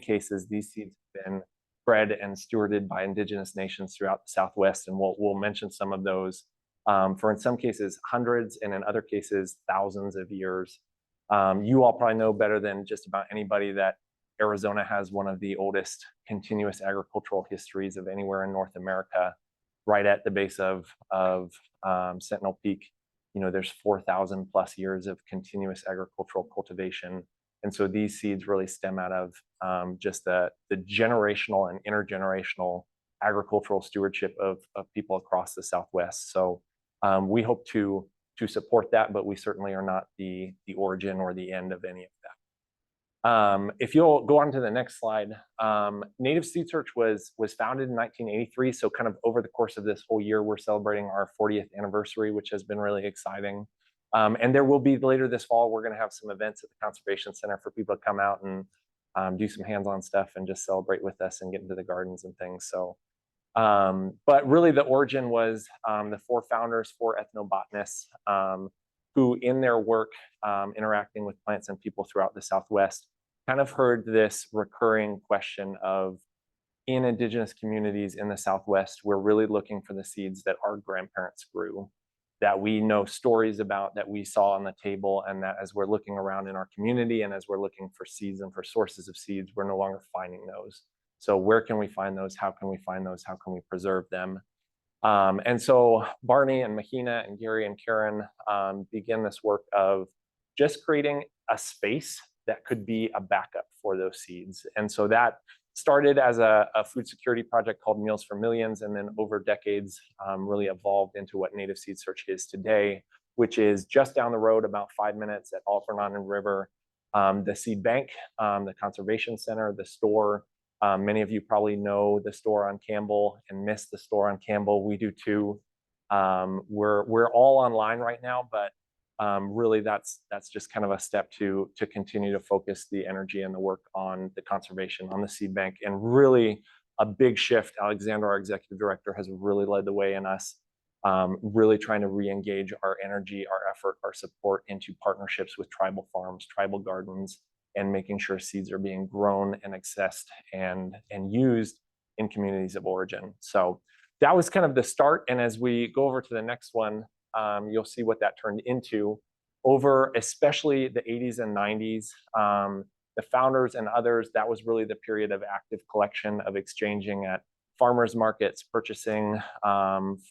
cases, these seeds have been bred and stewarded by indigenous nations throughout the Southwest, and we'll mention some of those for, in some cases, hundreds, and in other cases, thousands of years. You all probably know better than just about anybody that Arizona has one of the oldest continuous agricultural histories of anywhere in North America. Right at the base of Sentinel Peak, there's 4,000 plus years of continuous agricultural cultivation. And so these seeds really stem out of just the generational and intergenerational agricultural stewardship of people across the Southwest. So we hope to support that, but we certainly are not the origin or the end of any of that. If you'll go on to the next slide, Native Seed Search was founded in 1983. So kind of over the course of this whole year, we're celebrating our 40th anniversary, which has been really exciting. And there will be later this fall, we're going to have some events at the Conservation Center for people to come out and do some hands-on stuff and just celebrate with us and get into the gardens and things. So, but really the origin was the four founders, four ethnobotanists, who in their work interacting with plants and people throughout the Southwest kind of heard this recurring question of, in indigenous communities in the Southwest, we're really looking for the seeds that our grandparents grew, that we know stories about, that we saw on the table, and that as we're looking around in our community and as we're looking for seeds and for sources of seeds, we're no longer finding those. So where can we find those? How can we find those? How can we preserve them? And so Barney and Mahina and Gary and Karen begin this work of just creating a space that could be a backup for those seeds. And so that started as a food security project called Meals for Millions, and then over decades really evolved into what Native Seed Search is today, which is just down the road, about 5 minutes at Alfernon River, the seed bank, the conservation center, the store. Many of you probably know the store on Campbell and miss the store on Campbell. We do too. We're all online right now, but really that's just kind of a step to continue to focus the energy and the work on the conservation, on the seed bank, and really a big shift. Alexander, our executive director, has really led the way in us, really trying to re-engage our energy, our effort, our support into partnerships with tribal farms, tribal gardens, and making sure seeds are being grown and accessed and used in communities of origin. So that was kind of the start. And as we go over to the next one, you'll see what that turned into over especially the 80s and 90s. The founders and others, that was really the period of active collection, of exchanging at farmers markets, purchasing from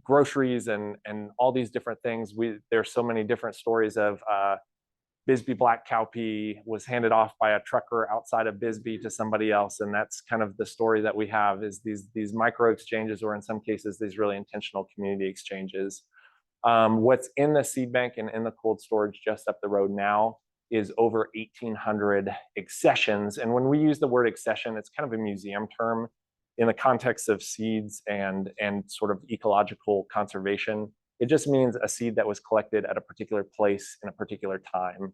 groceries and all these different things. There's so many different stories of Bisbee black cowpea was handed off by a trucker outside of Bisbee to somebody else. And that's kind of the story that we have, is these micro exchanges, or in some cases, these really intentional community exchanges. What's in the seed bank and in the cold storage just up the road now is over 1,800 accessions. And when we use the word accession, it's kind of a museum term in the context of seeds and sort of ecological conservation. It just means a seed that was collected at a particular place in a particular time.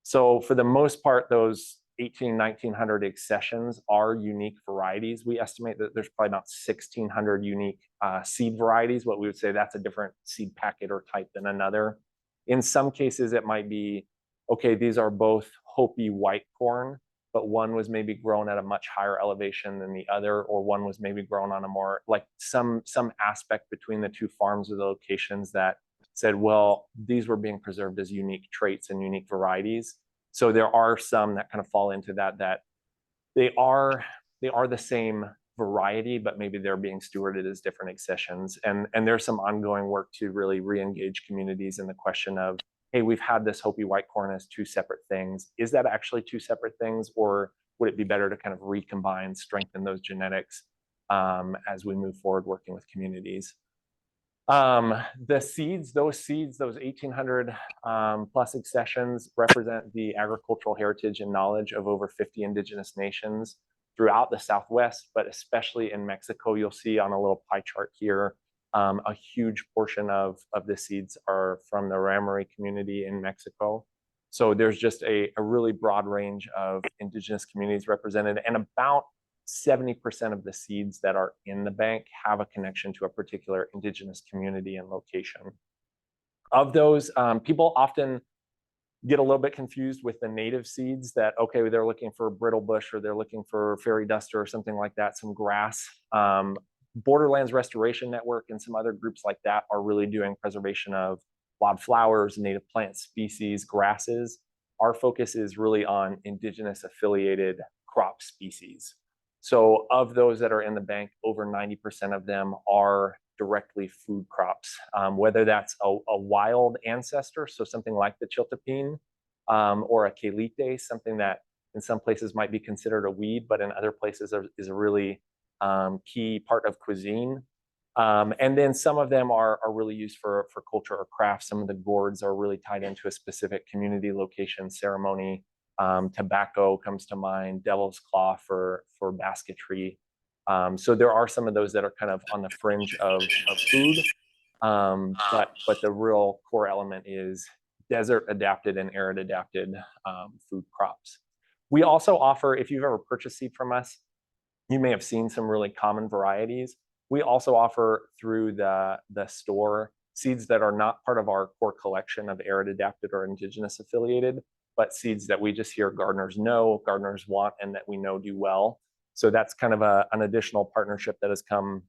So for the most part, those 1,900 accessions are unique varieties. We estimate that there's probably about 1,600 unique seed varieties. What we would say, that's a different seed packet or type than another. In some cases, it might be, okay, these are both Hopi white corn, but one was maybe grown at a much higher elevation than the other, or one was maybe grown on a more, like some aspect between the two farms or the locations that said, well, these were being preserved as unique traits and unique varieties. So there are some that kind of fall into that they are the same variety, but maybe they're being stewarded as different accessions. And there's some ongoing work to really re-engage communities in the question of, hey, we've had this Hopi white corn as two separate things. Is that actually two separate things, or would it be better to kind of recombine, strengthen those genetics as we move forward working with communities? The seeds, those 1,800 plus accessions represent the agricultural heritage and knowledge of over 50 indigenous nations throughout the Southwest, but especially in Mexico. You'll see on a little pie chart here, a huge portion of the seeds are from the Ramári community in Mexico. So there's just a really broad range of indigenous communities represented, and about 70% of the seeds that are in the bank have a connection to a particular indigenous community and location. Of those, people often get a little bit confused with the native seeds that, okay, they're looking for brittle bush or they're looking for fairy duster or something like that, some grass. Borderlands Restoration Network and some other groups like that are really doing preservation of wildflowers, native plant species, grasses. Our focus is really on indigenous affiliated crop species. So of those that are in the bank, over 90% of them are directly food crops, whether that's a wild ancestor, so something like the chiltepine, or a kelite, something that in some places might be considered a weed, but in other places is a really key part of cuisine. And then some of them are really used for culture or craft. Some of the gourds are really tied into a specific community, location, ceremony. Tobacco comes to mind, devil's claw for basketry. So there are some of those that are kind of on the fringe of food, but the real core element is desert adapted and arid adapted food crops. We also offer, if you've ever purchased seed from us, you may have seen some really common varieties. We also offer through the store seeds that are not part of our core collection of arid adapted or indigenous affiliated, but seeds that we just hear gardeners know, gardeners want, and that we know do well. So that's kind of an additional partnership that has come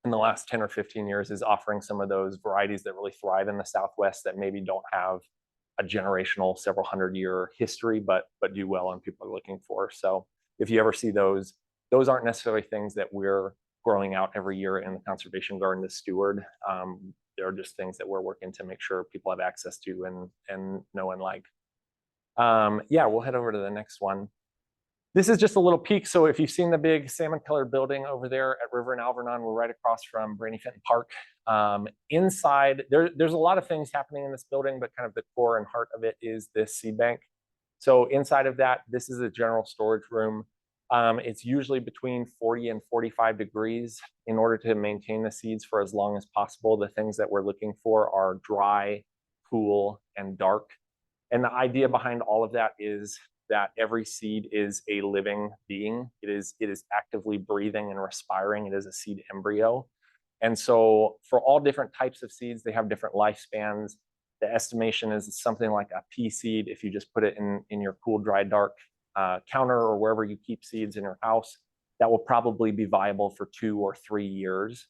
in the last 10 or 15 years, is offering some of those varieties that really thrive in the Southwest that maybe don't have a generational, several hundred year history, but do well and people are looking for. So if you ever see those aren't necessarily things that we're growing out every year in the conservation garden to steward. They're just things that we're working to make sure people have access to and know and like. Yeah, we'll head over to the next one. This is just a little peek. So if you've seen the big salmon colored building over there at River and Alvernon, we're right across from Brandy Fenton Park. Inside, there's a lot of things happening in this building, but kind of the core and heart of it is this seed bank. So inside of that, this is a general storage room. It's usually between 40 and 45 degrees in order to maintain the seeds for as long as possible. The things that we're looking for are dry, cool, and dark. And the idea behind all of that is that every seed is a living being. It is actively breathing and respiring. It is a seed embryo. And so for all different types of seeds, they have different lifespans. The estimation is something like a pea seed, if you just put it in your cool, dry, dark counter or wherever you keep seeds in your house, that will probably be viable for 2 or 3 years.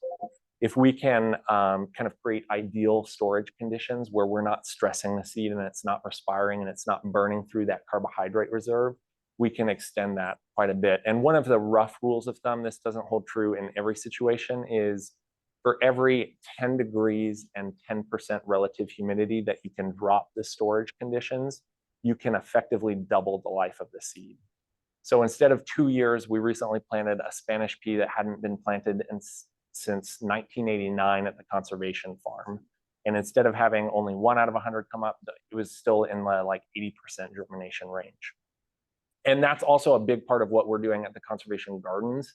If we can kind of create ideal storage conditions where we're not stressing the seed and it's not respiring and it's not burning through that carbohydrate reserve, we can extend that quite a bit. And one of the rough rules of thumb, this doesn't hold true in every situation, is for every 10 degrees and 10% relative humidity that you can drop the storage conditions, you can effectively double the life of the seed. So instead of 2 years, we recently planted a Spanish pea that hadn't been planted since 1989 at the conservation farm. And instead of having only 1 out of 100 come up, it was still in the like 80% germination range. And that's also a big part of what we're doing at the conservation gardens.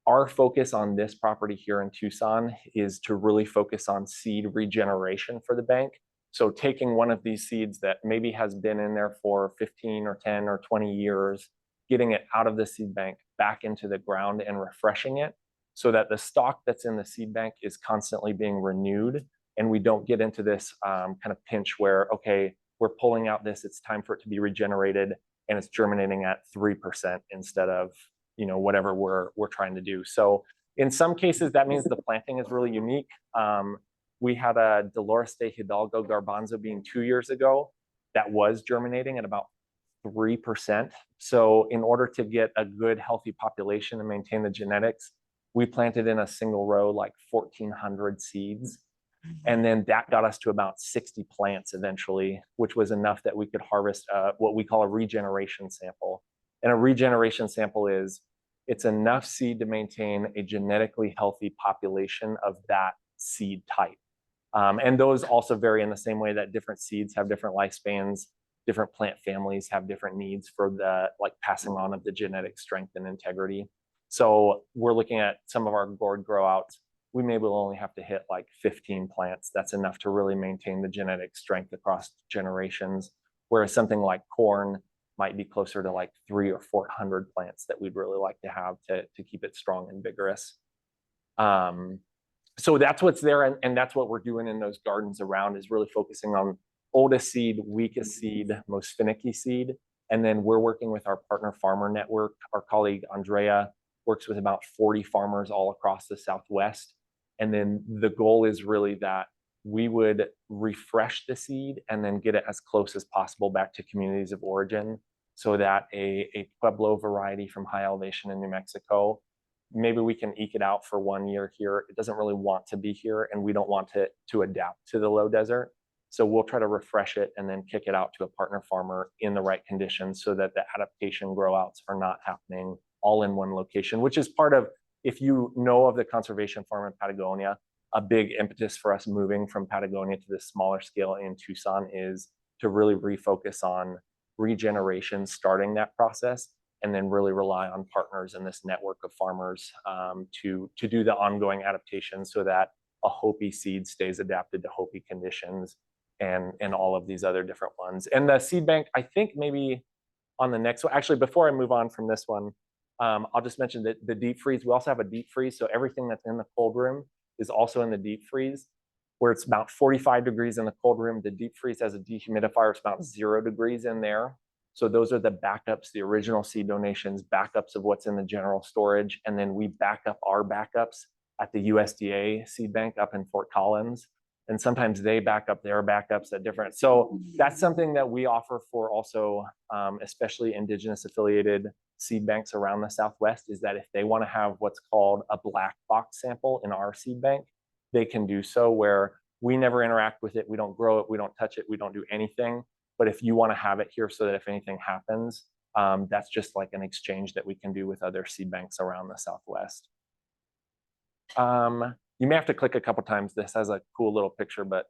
Our focus on this property here in Tucson is to really focus on seed regeneration for the bank. So taking one of these seeds that maybe has been in there for 15 or 10 or 20 years, getting it out of the seed bank back into the ground and refreshing it so that the stock that's in the seed bank is constantly being renewed. And we don't get into this kind of pinch where, okay, we're pulling out this, it's time for it to be regenerated and it's germinating at 3% instead of, you know, whatever we're trying to do. So in some cases, that means the planting is really unique. We had a Dolores de Hidalgo garbanzo bean 2 years ago that was germinating at about 3%. So in order to get a good, healthy population and maintain the genetics, we planted in a single row like 1,400 seeds. And then that got us to about 60 plants eventually, which was enough that we could harvest what we call a regeneration sample. And a regeneration sample it's enough seed to maintain a genetically healthy population of that seed type. And those also vary in the same way that different seeds have different lifespans, different plant families have different needs for the like passing on of the genetic strength and integrity. So we're looking at some of our gourd grow outs. We maybe will only have to hit like 15 plants. That's enough to really maintain the genetic strength across generations. Whereas something like corn might be closer to like 300 or 400 plants that we'd really like to have to keep it strong and vigorous. So that's what's there, and that's what we're doing in those gardens around, is really focusing on oldest seed, weakest seed, most finicky seed. And then we're working with our partner farmer network. Our colleague Andrea works with about 40 farmers all across the Southwest. And then the goal is really that we would refresh the seed and then get it as close as possible back to communities of origin, so that a Pueblo variety from high elevation in New Mexico, maybe we can eke it out for 1 year here. It doesn't really want to be here, and we don't want it to adapt to the low desert. So we'll try to refresh it and then kick it out to a partner farmer in the right conditions, so that the adaptation grow outs are not happening all in one location, which is part of, if you know of the conservation farm in Patagonia, a big impetus for us moving from Patagonia to this smaller scale in Tucson is to really refocus on regeneration, starting that process, and then really rely on partners in this network of farmers to do the ongoing adaptation, so that a Hopi seed stays adapted to Hopi conditions and all of these other different ones. And the seed bank, I think maybe on the next one, actually, before I move on from this one, I'll just mention that the deep freeze, we also have a deep freeze. So everything that's in the cold room is also in the deep freeze, where it's about 45 degrees in the cold room. The deep freeze has a dehumidifier. It's about 0 degrees in there. So those are the backups, the original seed donations, backups of what's in the general storage. And then we back up our backups at the USDA seed bank up in Fort Collins. And sometimes they back up their backups at different. So that's something that we offer for also, especially indigenous affiliated seed banks around the Southwest, is that if they want to have what's called a black box sample in our seed bank, they can do so, where we never interact with it. We don't grow it. We don't touch it. We don't do anything. But if you want to have it here so that if anything happens, that's just like an exchange that we can do with other seed banks around the Southwest. You may have to click a couple times. This has a cool little picture, but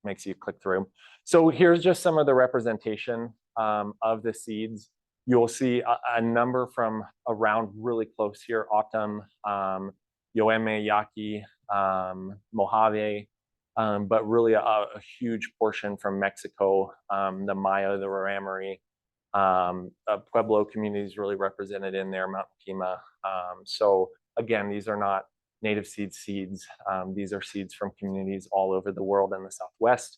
makes you click through. So here's just some of the representation of the seeds. You'll see a number from around really close here: Autumn, Yoeme, Yaqui, Mojave, but really a huge portion from Mexico, the Maya, the Raramuri, Pueblo communities really represented in there, Mount Pima. So again, these are not native seeds. These are seeds from communities all over the world in the Southwest.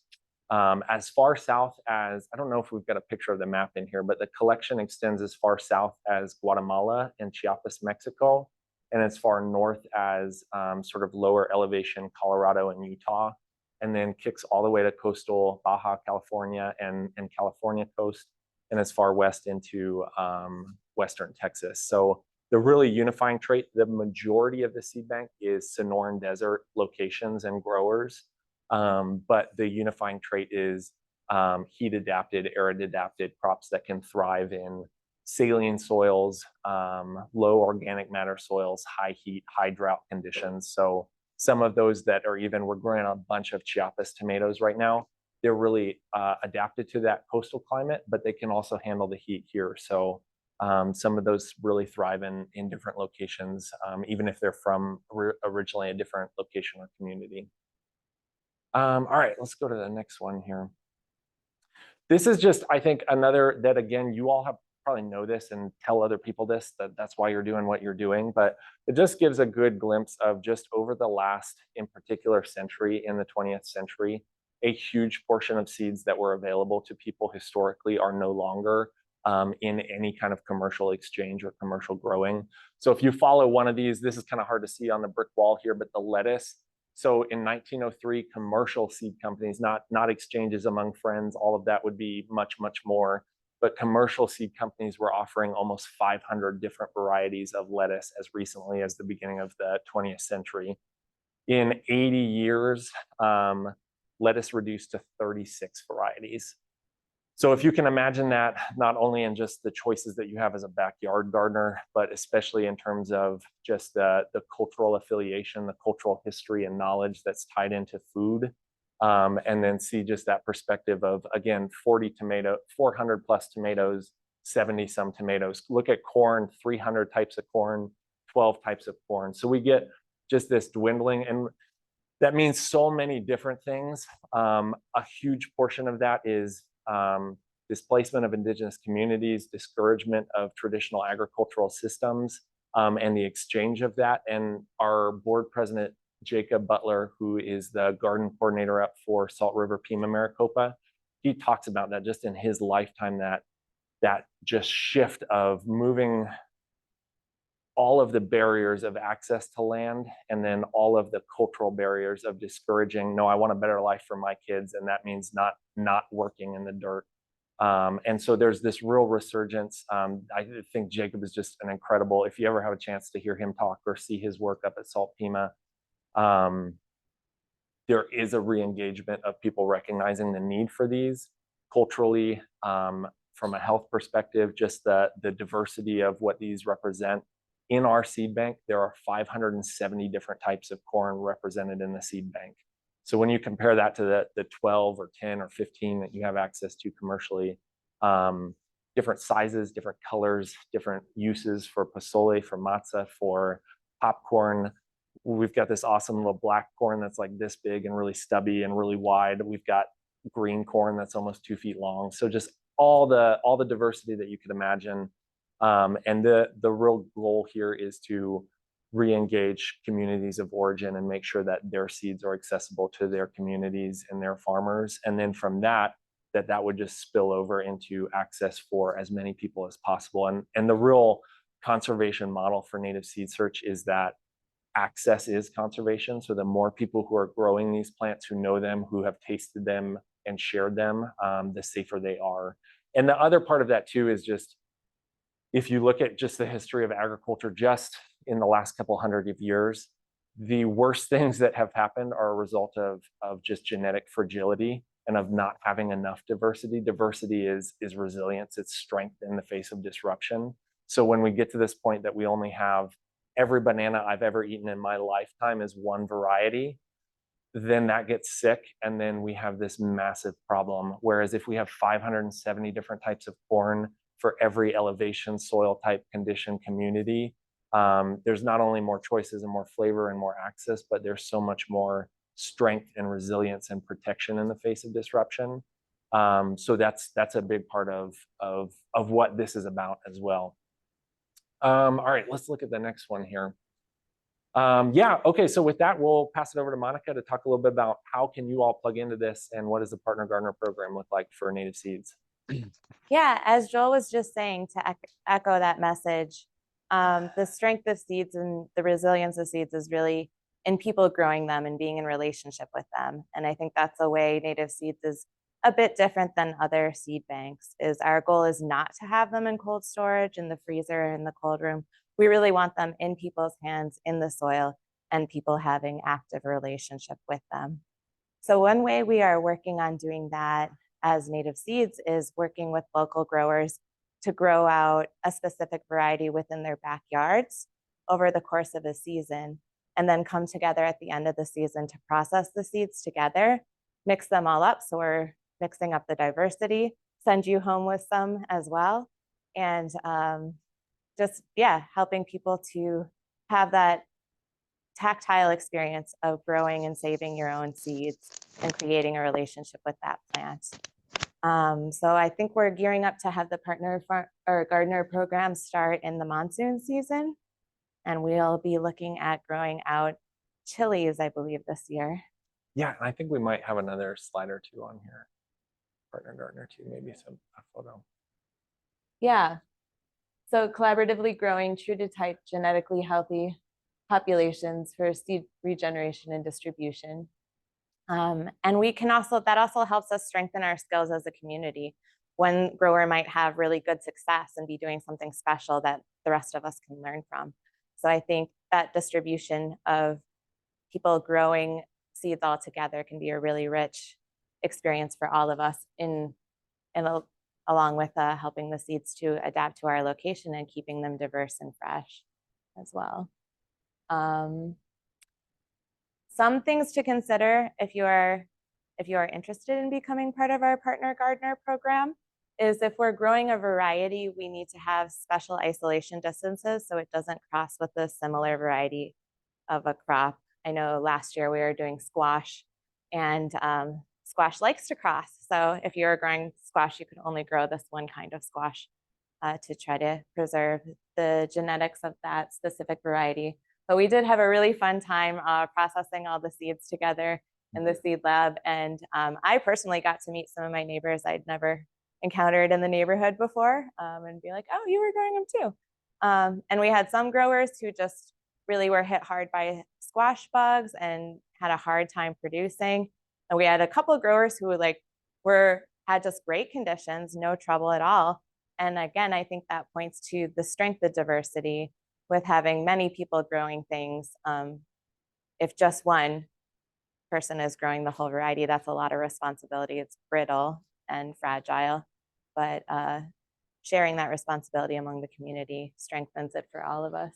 As far south as, I don't know if we've got a picture of the map in here, but the collection extends as far south as Guatemala and Chiapas, Mexico, and as far north as sort of lower elevation Colorado and Utah, and then kicks all the way to coastal Baja California and California coast, and as far west into Western Texas. So the really unifying trait, the majority of the seed bank is Sonoran Desert locations and growers. But the unifying trait is heat adapted, arid adapted crops that can thrive in saline soils, low organic matter soils, high heat, high drought conditions. So some of those that are even, we're growing a bunch of Chiapas tomatoes right now. They're really adapted to that coastal climate, but they can also handle the heat here. So some of those really thrive in different locations, even if they're from originally a different location or community. All right, let's go to the next one here. This is just, I think, another that, again, you all have probably know this and tell other people this, that's why you're doing what you're doing, but it just gives a good glimpse of just over the last, in particular, century, in the 20th century, a huge portion of seeds that were available to people historically are no longer in any kind of commercial exchange or commercial growing. So if you follow one of these, this is kind of hard to see on the brick wall here, but the lettuce. So in 1903, commercial seed companies, not exchanges among friends, all of that would be much, much more, but commercial seed companies were offering almost 500 different varieties of lettuce as recently as the beginning of the 20th century. In 80 years, lettuce reduced to 36 varieties. So if you can imagine that, not only in just the choices that you have as a backyard gardener, but especially in terms of just the cultural affiliation, the cultural history and knowledge that's tied into food, and then see just that perspective of, again, 400 plus tomatoes, 70 some tomatoes. Look at corn, 300 types of corn, 12 types of corn. So we get just this dwindling, and that means so many different things. A huge portion of that is displacement of indigenous communities, discouragement of traditional agricultural systems, and the exchange of that. And our board president, Jacob Butler, who is the garden coordinator up for Salt River Pima Maricopa, he talks about that just in his lifetime, that just shift of moving all of the barriers of access to land, and then all of the cultural barriers of discouraging, no, I want a better life for my kids, and that means not working in the dirt. And so there's this real resurgence. I think Jacob is just an incredible, if you ever have a chance to hear him talk or see his work up at Salt Pima, there is a re-engagement of people recognizing the need for these culturally, from a health perspective, just the diversity of what these represent. In our seed bank, there are 570 different types of corn represented in the seed bank. So when you compare that to the 12 or 10 or 15 that you have access to commercially, different sizes, different colors, different uses for pozole, for matzah, for popcorn. We've got this awesome little black corn that's like this big and really stubby and really wide. We've got green corn that's almost 2 feet long. So just all the diversity that you could imagine. And the real goal here is to re-engage communities of origin and make sure that their seeds are accessible to their communities and their farmers. And then from that would just spill over into access for as many people as possible. And the real conservation model for Native Seed Search is that access is conservation. So the more people who are growing these plants, who know them, who have tasted them and shared them, the safer they are. And the other part of that too is just, if you look at just the history of agriculture just in the last couple hundred of years, the worst things that have happened are a result of just genetic fragility and of not having enough diversity. Diversity is resilience, it's strength in the face of disruption. So when we get to this point that we only have every banana I've ever eaten in my lifetime is one variety, then that gets sick, and then we have this massive problem. Whereas if we have 570 different types of corn for every elevation, soil type, condition, community, there's not only more choices and more flavor and more access, but there's so much more strength and resilience and protection in the face of disruption. So that's a big part of what this is about as well. All right, let's look at the next one here. Yeah, okay, so with that, we'll pass it over to Monica to talk a little bit about how can you all plug into this and what does the Partner Gardener program look like for Native Seeds? Yeah, as Joel was just saying, to echo that message, the strength of seeds and the resilience of seeds is really in people growing them and being in relationship with them. And I think that's a way Native Seeds is a bit different than other seed banks. Is our goal is not to have them in cold storage, in the freezer, in the cold room. We really want them in people's hands, in the soil, and people having active relationship with them. So one way we are working on doing that as Native Seeds is working with local growers to grow out a specific variety within their backyards over the course of a season, and then come together at the end of the season to process the seeds together, mix them all up. So we're mixing up the diversity, send you home with some as well. And just, yeah, helping people to have that tactile experience of growing and saving your own seeds and creating a relationship with that plant. So I think we're gearing up to have the Partner Gardener program start in the monsoon season. And we'll be looking at growing out chilies, I believe, this year. Yeah, I think we might have another slide or two on here. Partner Gardener too, maybe a photo. Yeah. So collaboratively growing true to type genetically healthy populations for seed regeneration and distribution. And we can also, that also helps us strengthen our skills as a community. One grower might have really good success and be doing something special that the rest of us can learn from. So I think that distribution of people growing seeds all together can be a really rich experience for all of us along with helping the seeds to adapt to our location and keeping them diverse and fresh as well. Some things to consider if you are interested in becoming part of our Partner Gardener program is if we're growing a variety, we need to have special isolation distances so it doesn't cross with a similar variety of a crop. I know last year we were doing squash, and squash likes to cross. So if you're growing squash, you could only grow this one kind of squash to try to preserve the genetics of that specific variety. But we did have a really fun time processing all the seeds together in the seed lab. And I personally got to meet some of my neighbors I'd never encountered in the neighborhood before, and be like, oh, you were growing them too. And we had some growers who just really were hit hard by squash bugs and had a hard time producing. And we had a couple of growers who had just great conditions, no trouble at all. And again, I think that points to the strength of diversity with having many people growing things. If just one person is growing the whole variety, that's a lot of responsibility. It's brittle and fragile, but sharing that responsibility among the community strengthens it for all of us.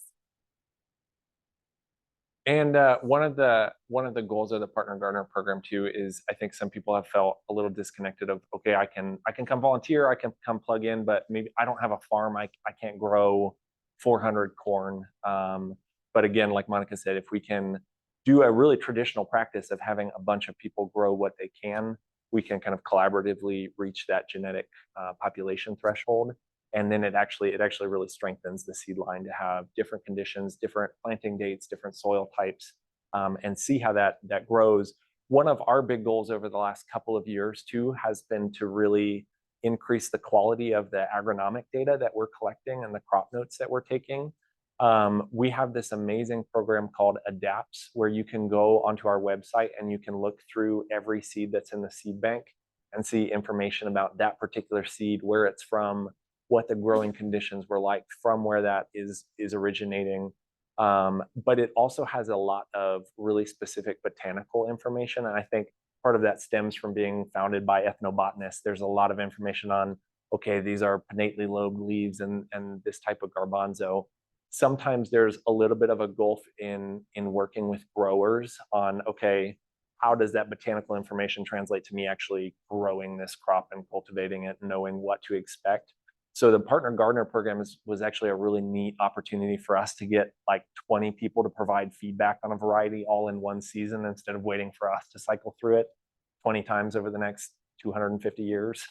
And one of the goals of the Partner Gardener program too is, I think some people have felt a little disconnected of, okay, I can come volunteer, I can come plug in, but maybe I don't have a farm, I can't grow 400 corn. But again, like Monica said, if we can do a really traditional practice of having a bunch of people grow what they can, we can kind of collaboratively reach that genetic population threshold. And then it actually really strengthens the seed line to have different conditions, different planting dates, different soil types, and see how that grows. One of our big goals over the last couple of years too has been to really increase the quality of the agronomic data that we're collecting and the crop notes that we're taking. We have this amazing program called Adapts, where you can go onto our website and you can look through every seed that's in the seed bank and see information about that particular seed, where it's from, what the growing conditions were like from where that is originating. But it also has a lot of really specific botanical information. And I think part of that stems from being founded by ethnobotanists. There's a lot of information on, okay, these are pinnately lobed leaves and this type of garbanzo. Sometimes there's a little bit of a gulf in working with growers on, okay, how does that botanical information translate to me actually growing this crop and cultivating it, knowing what to expect? So the Partner Gardener program was actually a really neat opportunity for us to get like 20 people to provide feedback on a variety all in one season, instead of waiting for us to cycle through it 20 times over the next 250 years.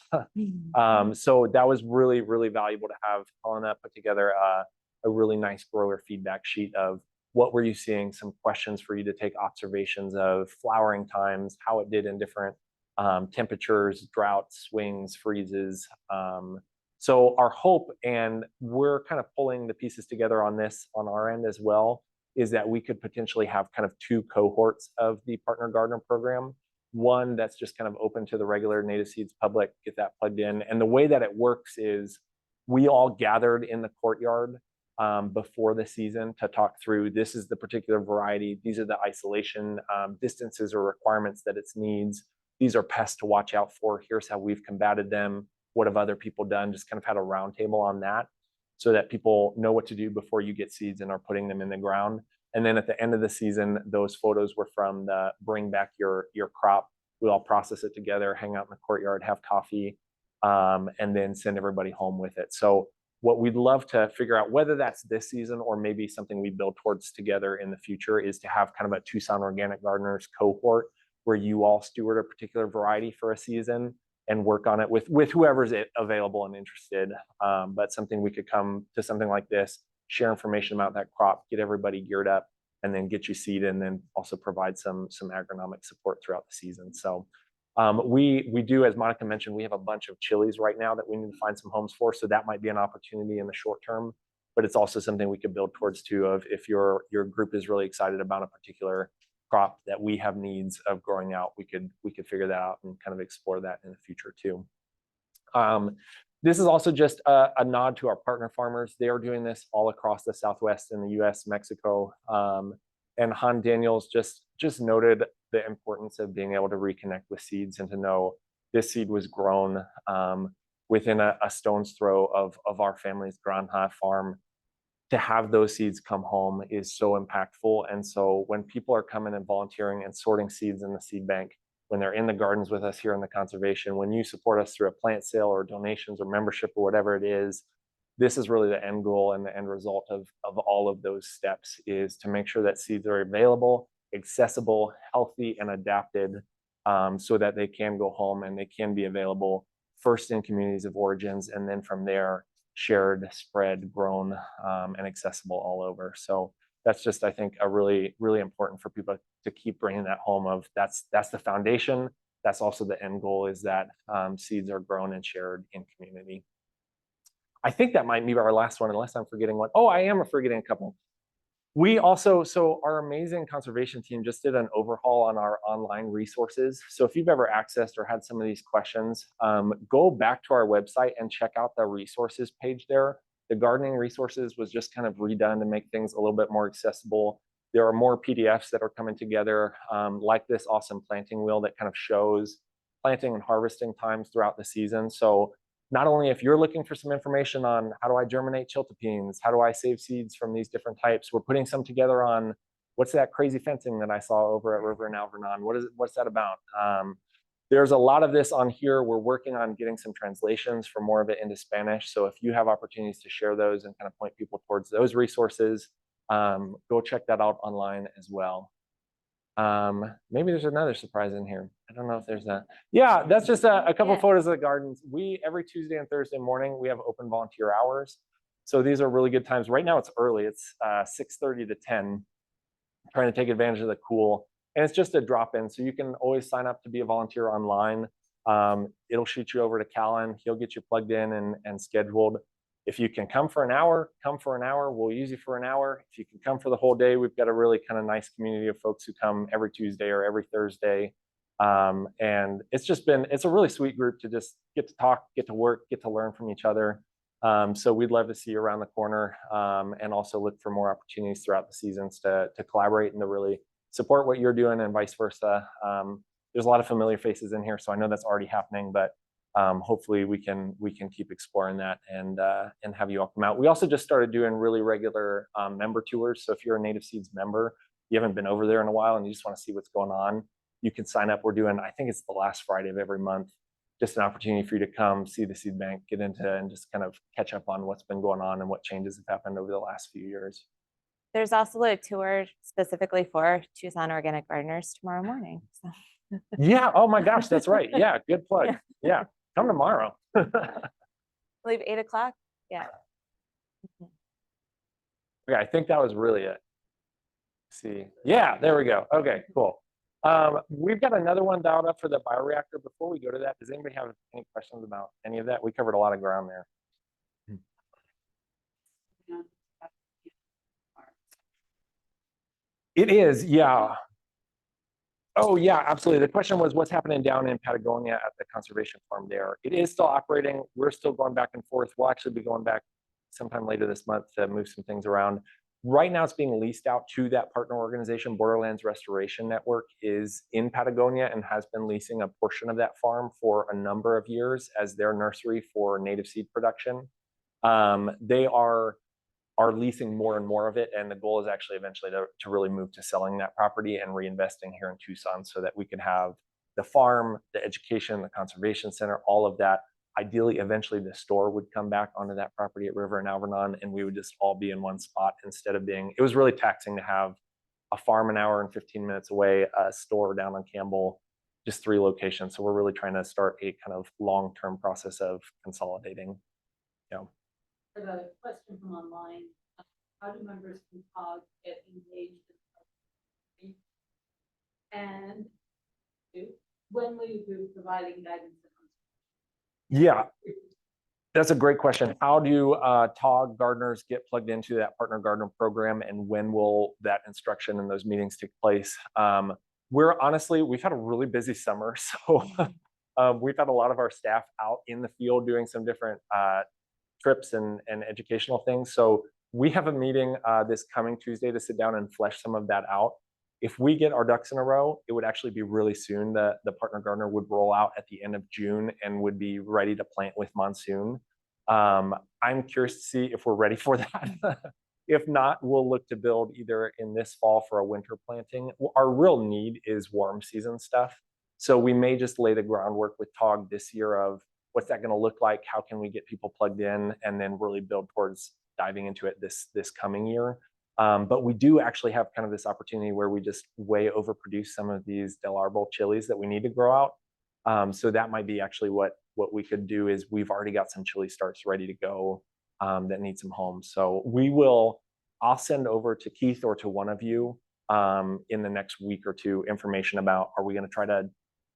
So that was really, really valuable to have Helena put together a really nice grower feedback sheet of what were you seeing, some questions for you to take observations of flowering times, how it did in different temperatures, droughts, swings, freezes. So our hope, and we're kind of pulling the pieces together on this on our end as well, is that we could potentially have kind of two cohorts of the Partner Gardener program. One that's just kind of open to the regular Native Seeds public, get that plugged in. And the way that it works is we all gathered in the courtyard before the season to talk through, this is the particular variety, these are the isolation distances or requirements that it needs, these are pests to watch out for, here's how we've combated them, what have other people done, just kind of had a roundtable on that so that people know what to do before you get seeds and are putting them in the ground. And then at the end of the season, those photos were from the bring back your crop. We all process it together, hang out in the courtyard, have coffee, and then send everybody home with it. So what we'd love to figure out, whether that's this season or maybe something we build towards together in the future, is to have kind of a Tucson Organic Gardeners cohort where you all steward a particular variety for a season and work on it with whoever's available and interested. But something we could come to something like this, share information about that crop, get everybody geared up, and then get you seed, and then also provide some agronomic support throughout the season. So we do, as Monica mentioned, we have a bunch of chilies right now that we need to find some homes for. So that might be an opportunity in the short term, but it's also something we could build towards too, of if your group is really excited about a particular crop that we have needs of growing out, we could figure that out and kind of explore that in the future too. This is also just a nod to our partner farmers. They are doing this all across the Southwest in the US, Mexico. And Han Daniels just noted the importance of being able to reconnect with seeds and to know this seed was grown within a stone's throw of our family's Granja farm. To have those seeds come home is so impactful. And so when people are coming and volunteering and sorting seeds in the seed bank, when they're in the gardens with us here in the conservation, when you support us through a plant sale or donations or membership or whatever it is, this is really the end goal and the end result of all of those steps, is to make sure that seeds are available, accessible, healthy, and adapted, so that they can go home and they can be available first in communities of origins, and then from there shared, spread, grown, and accessible all over. So that's just, I think, a really, really important for people to keep bringing that home of that's the foundation. That's also the end goal, is that seeds are grown and shared in community. I think that might be our last one, unless I'm forgetting one. Oh, I am forgetting a couple. We also, so our amazing conservation team just did an overhaul on our online resources. So if you've ever accessed or had some of these questions, go back to our website and check out the resources page there. The gardening resources was just kind of redone to make things a little bit more accessible. There are more PDFs that are coming together, like this awesome planting wheel that kind of shows planting and harvesting times throughout the season. So not only if you're looking for some information on how do I germinate chiltepines, how do I save seeds from these different types, we're putting some together on what's that crazy fencing that I saw over at River and Alvernon. What's that about? There's a lot of this on here. We're working on getting some translations for more of it into Spanish. So if you have opportunities to share those and kind of point people towards those resources, go check that out online as well. Maybe there's another surprise in here. I don't know if there's a, yeah, that's just a couple photos of the gardens. Every Tuesday and Thursday morning, we have open volunteer hours. So these are really good times. Right now it's early. It's 6:30 to 10, trying to take advantage of the cool. And it's just a drop-in. So you can always sign up to be a volunteer online. It'll shoot you over to Callan. He'll get you plugged in and scheduled. If you can come for an hour, come for an hour. We'll use you for an hour. If you can come for the whole day, we've got a really kind of nice community of folks who come every Tuesday or every Thursday. And it's a really sweet group to just get to talk, get to work, get to learn from each other. So we'd love to see you around the corner, and also look for more opportunities throughout the seasons to collaborate and to really support what you're doing and vice versa. There's a lot of familiar faces in here, so I know that's already happening, but hopefully we can keep exploring that and have you all come out. We also just started doing really regular member tours. So if you're a Native Seeds member, you haven't been over there in a while and you just want to see what's going on, you can sign up. We're doing, I think it's the last Friday of every month, just an opportunity for you to come see the seed bank, get into and just kind of catch up on what's been going on and what changes have happened over the last few years. There's also a tour specifically for Tucson organic gardeners tomorrow morning. So. Yeah. Oh my gosh, that's right. Yeah. Good plug. Yeah. Come tomorrow. I believe 8 o'clock. Yeah. Okay, I think that was really it. Let's see. Yeah, there we go. Okay, cool. We've got another one dialed up for the bioreactor. Before we go to that, does anybody have any questions about any of that? We covered a lot of ground there. It is, yeah. Oh, yeah, absolutely. The question was what's happening down in Patagonia at the conservation farm there. It is still operating. We're still going back and forth. We'll actually be going back sometime later this month to move some things around. Right now, it's being leased out to that partner organization. Borderlands Restoration Network is in Patagonia and has been leasing a portion of that farm for a number of years as their nursery for native seed production. They are leasing more and more of it, and the goal is actually eventually to really move to selling that property and reinvesting here in Tucson so that we can have the farm, the education, the conservation center, all of that. Ideally, eventually the store would come back onto that property at River and Alvernon, and we would just all be in one spot instead of being, it was really taxing to have a farm an hour and 15 minutes away, a store down on Campbell, just 3 locations. So we're really trying to start a kind of long-term process of consolidating. Yeah. For the question from online, how do members from COG get engaged in and when will you be providing guidance? Yeah, that's a great question. How do TOG gardeners get plugged into that partner gardener program, and when will that instruction and those meetings take place? We've had a really busy summer, so we've had a lot of our staff out in the field doing some different trips and educational things. So we have a meeting this coming Tuesday to sit down and flesh some of that out. If we get our ducks in a row, it would actually be really soon. The partner gardener would roll out at the end of June and would be ready to plant with monsoon. I'm curious to see if we're ready for that. If not, we'll look to build either in this fall for a winter planting. Our real need is warm season stuff. So we may just lay the groundwork with TOG this year of what's that going to look like? How can we get people plugged in, and then really build towards diving into it this coming year. But we do actually have kind of this opportunity where we just way overproduce some of these Del Arbol chilies that we need to grow out. So that might be actually what we could do is we've already got some chili starts ready to go that need some homes. So we will I'll send over to Keith or to one of you in the next week or two information about, are we going to try to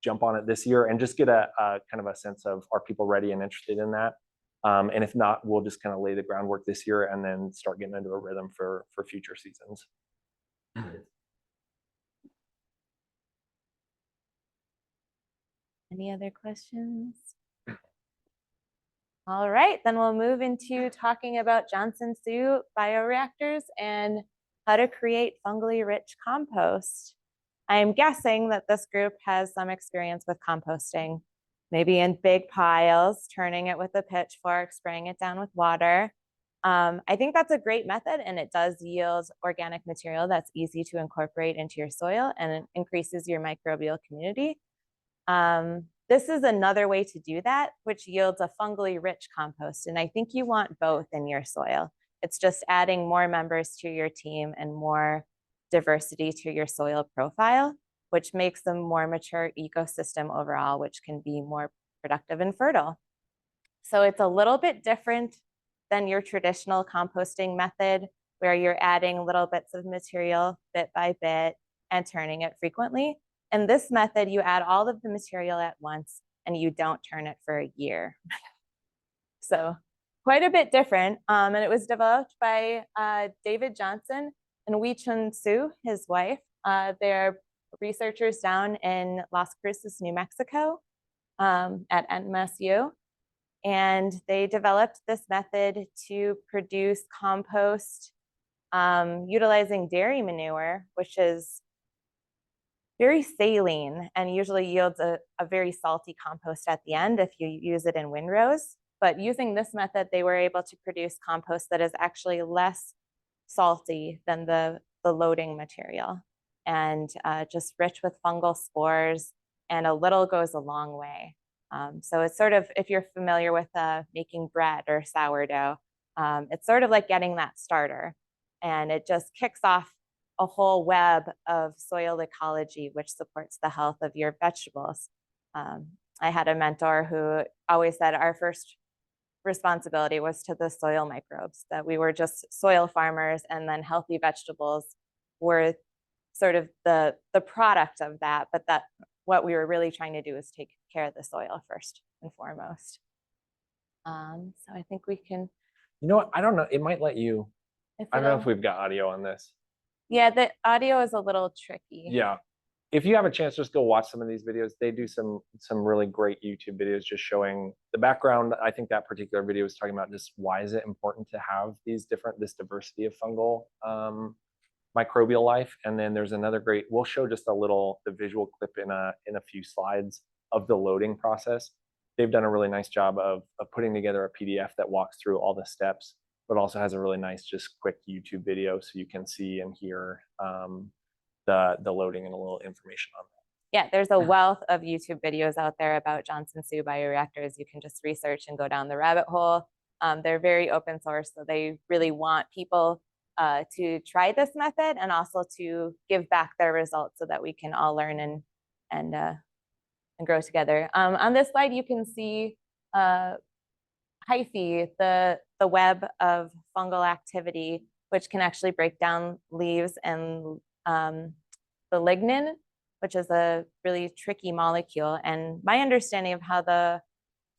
jump on it this year, and just get a kind of a sense of, are people ready and interested in that? And if not, we'll just kind of lay the groundwork this year and then start getting into a rhythm for future seasons. Any other questions? All right, then we'll move into talking about Johnson-Su bioreactors and how to create fungally rich compost. I'm guessing that this group has some experience with composting, maybe in big piles, turning it with a pitchfork, spraying it down with water. I think that's a great method, and it does yield organic material that's easy to incorporate into your soil, and it increases your microbial community. This is another way to do that, which yields a fungally rich compost. And I think you want both in your soil. It's just adding more members to your team and more diversity to your soil profile, which makes a more mature ecosystem overall, which can be more productive and fertile. So it's a little bit different than your traditional composting method, where you're adding little bits of material bit by bit and turning it frequently. In this method, you add all of the material at once and you don't turn it for a year. So quite a bit different. And it was developed by David Johnson and Wei-Chun Su, his wife. They're researchers down in Las Cruces, New Mexico at NMSU. And they developed this method to produce compost utilizing dairy manure, which is very saline and usually yields a very salty compost at the end if you use it in windrows. But using this method, they were able to produce compost that is actually less salty than the loading material, and just rich with fungal spores, and a little goes a long way. So it's sort of, if you're familiar with making bread or sourdough, it's sort of like getting that starter, and it just kicks off a whole web of soil ecology, which supports the health of your vegetables. I had a mentor who always said our first responsibility was to the soil microbes, that we were just soil farmers, and then healthy vegetables were sort of the product of that, but that what we were really trying to do is take care of the soil first and foremost. So I think we can. You know what? I don't know. It might let you. I don't know if we've got audio on this. Yeah, the audio is a little tricky. Yeah. If you have a chance, just go watch some of these videos. They do some really great YouTube videos just showing the background. I think that particular video was talking about just why is it important to have this diversity of fungal microbial life. And then there's another great, we'll show just the visual clip in a few slides of the loading process. They've done a really nice job of putting together a PDF that walks through all the steps, but also has a really nice, just quick YouTube video so you can see and hear the loading and a little information on that. Yeah, there's a wealth of YouTube videos out there about Johnson-Su bioreactors. You can just research and go down the rabbit hole. They're very open source, so they really want people to try this method and also to give back their results so that we can all learn and grow together. On this slide, you can see hyphae, the web of fungal activity, which can actually break down leaves, and the lignin, which is a really tricky molecule. And my understanding of how the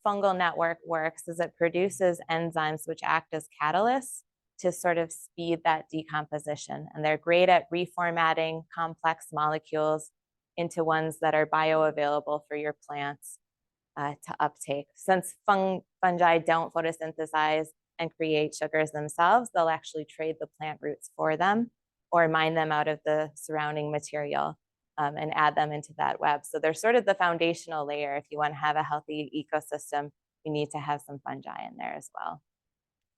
fungal network works is it produces enzymes which act as catalysts to sort of speed that decomposition. And they're great at reformatting complex molecules into ones that are bioavailable for your plants to uptake. Since fungi don't photosynthesize and create sugars themselves, they'll actually trade the plant roots for them or mine them out of the surrounding material and add them into that web. So they're sort of the foundational layer. If you want to have a healthy ecosystem, you need to have some fungi in there as well.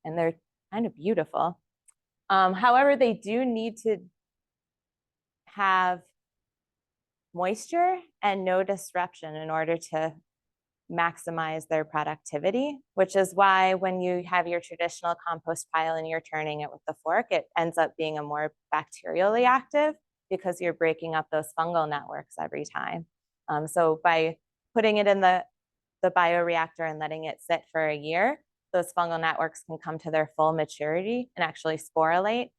And they're kind of beautiful. However, they do need to have moisture and no disruption in order to maximize their productivity, which is why when you have your traditional compost pile and you're turning it with the fork, it ends up being a more bacterially active because you're breaking up those fungal networks every time. So by putting it in the bioreactor and letting it sit for a year, those fungal networks can come to their full maturity and actually sporulate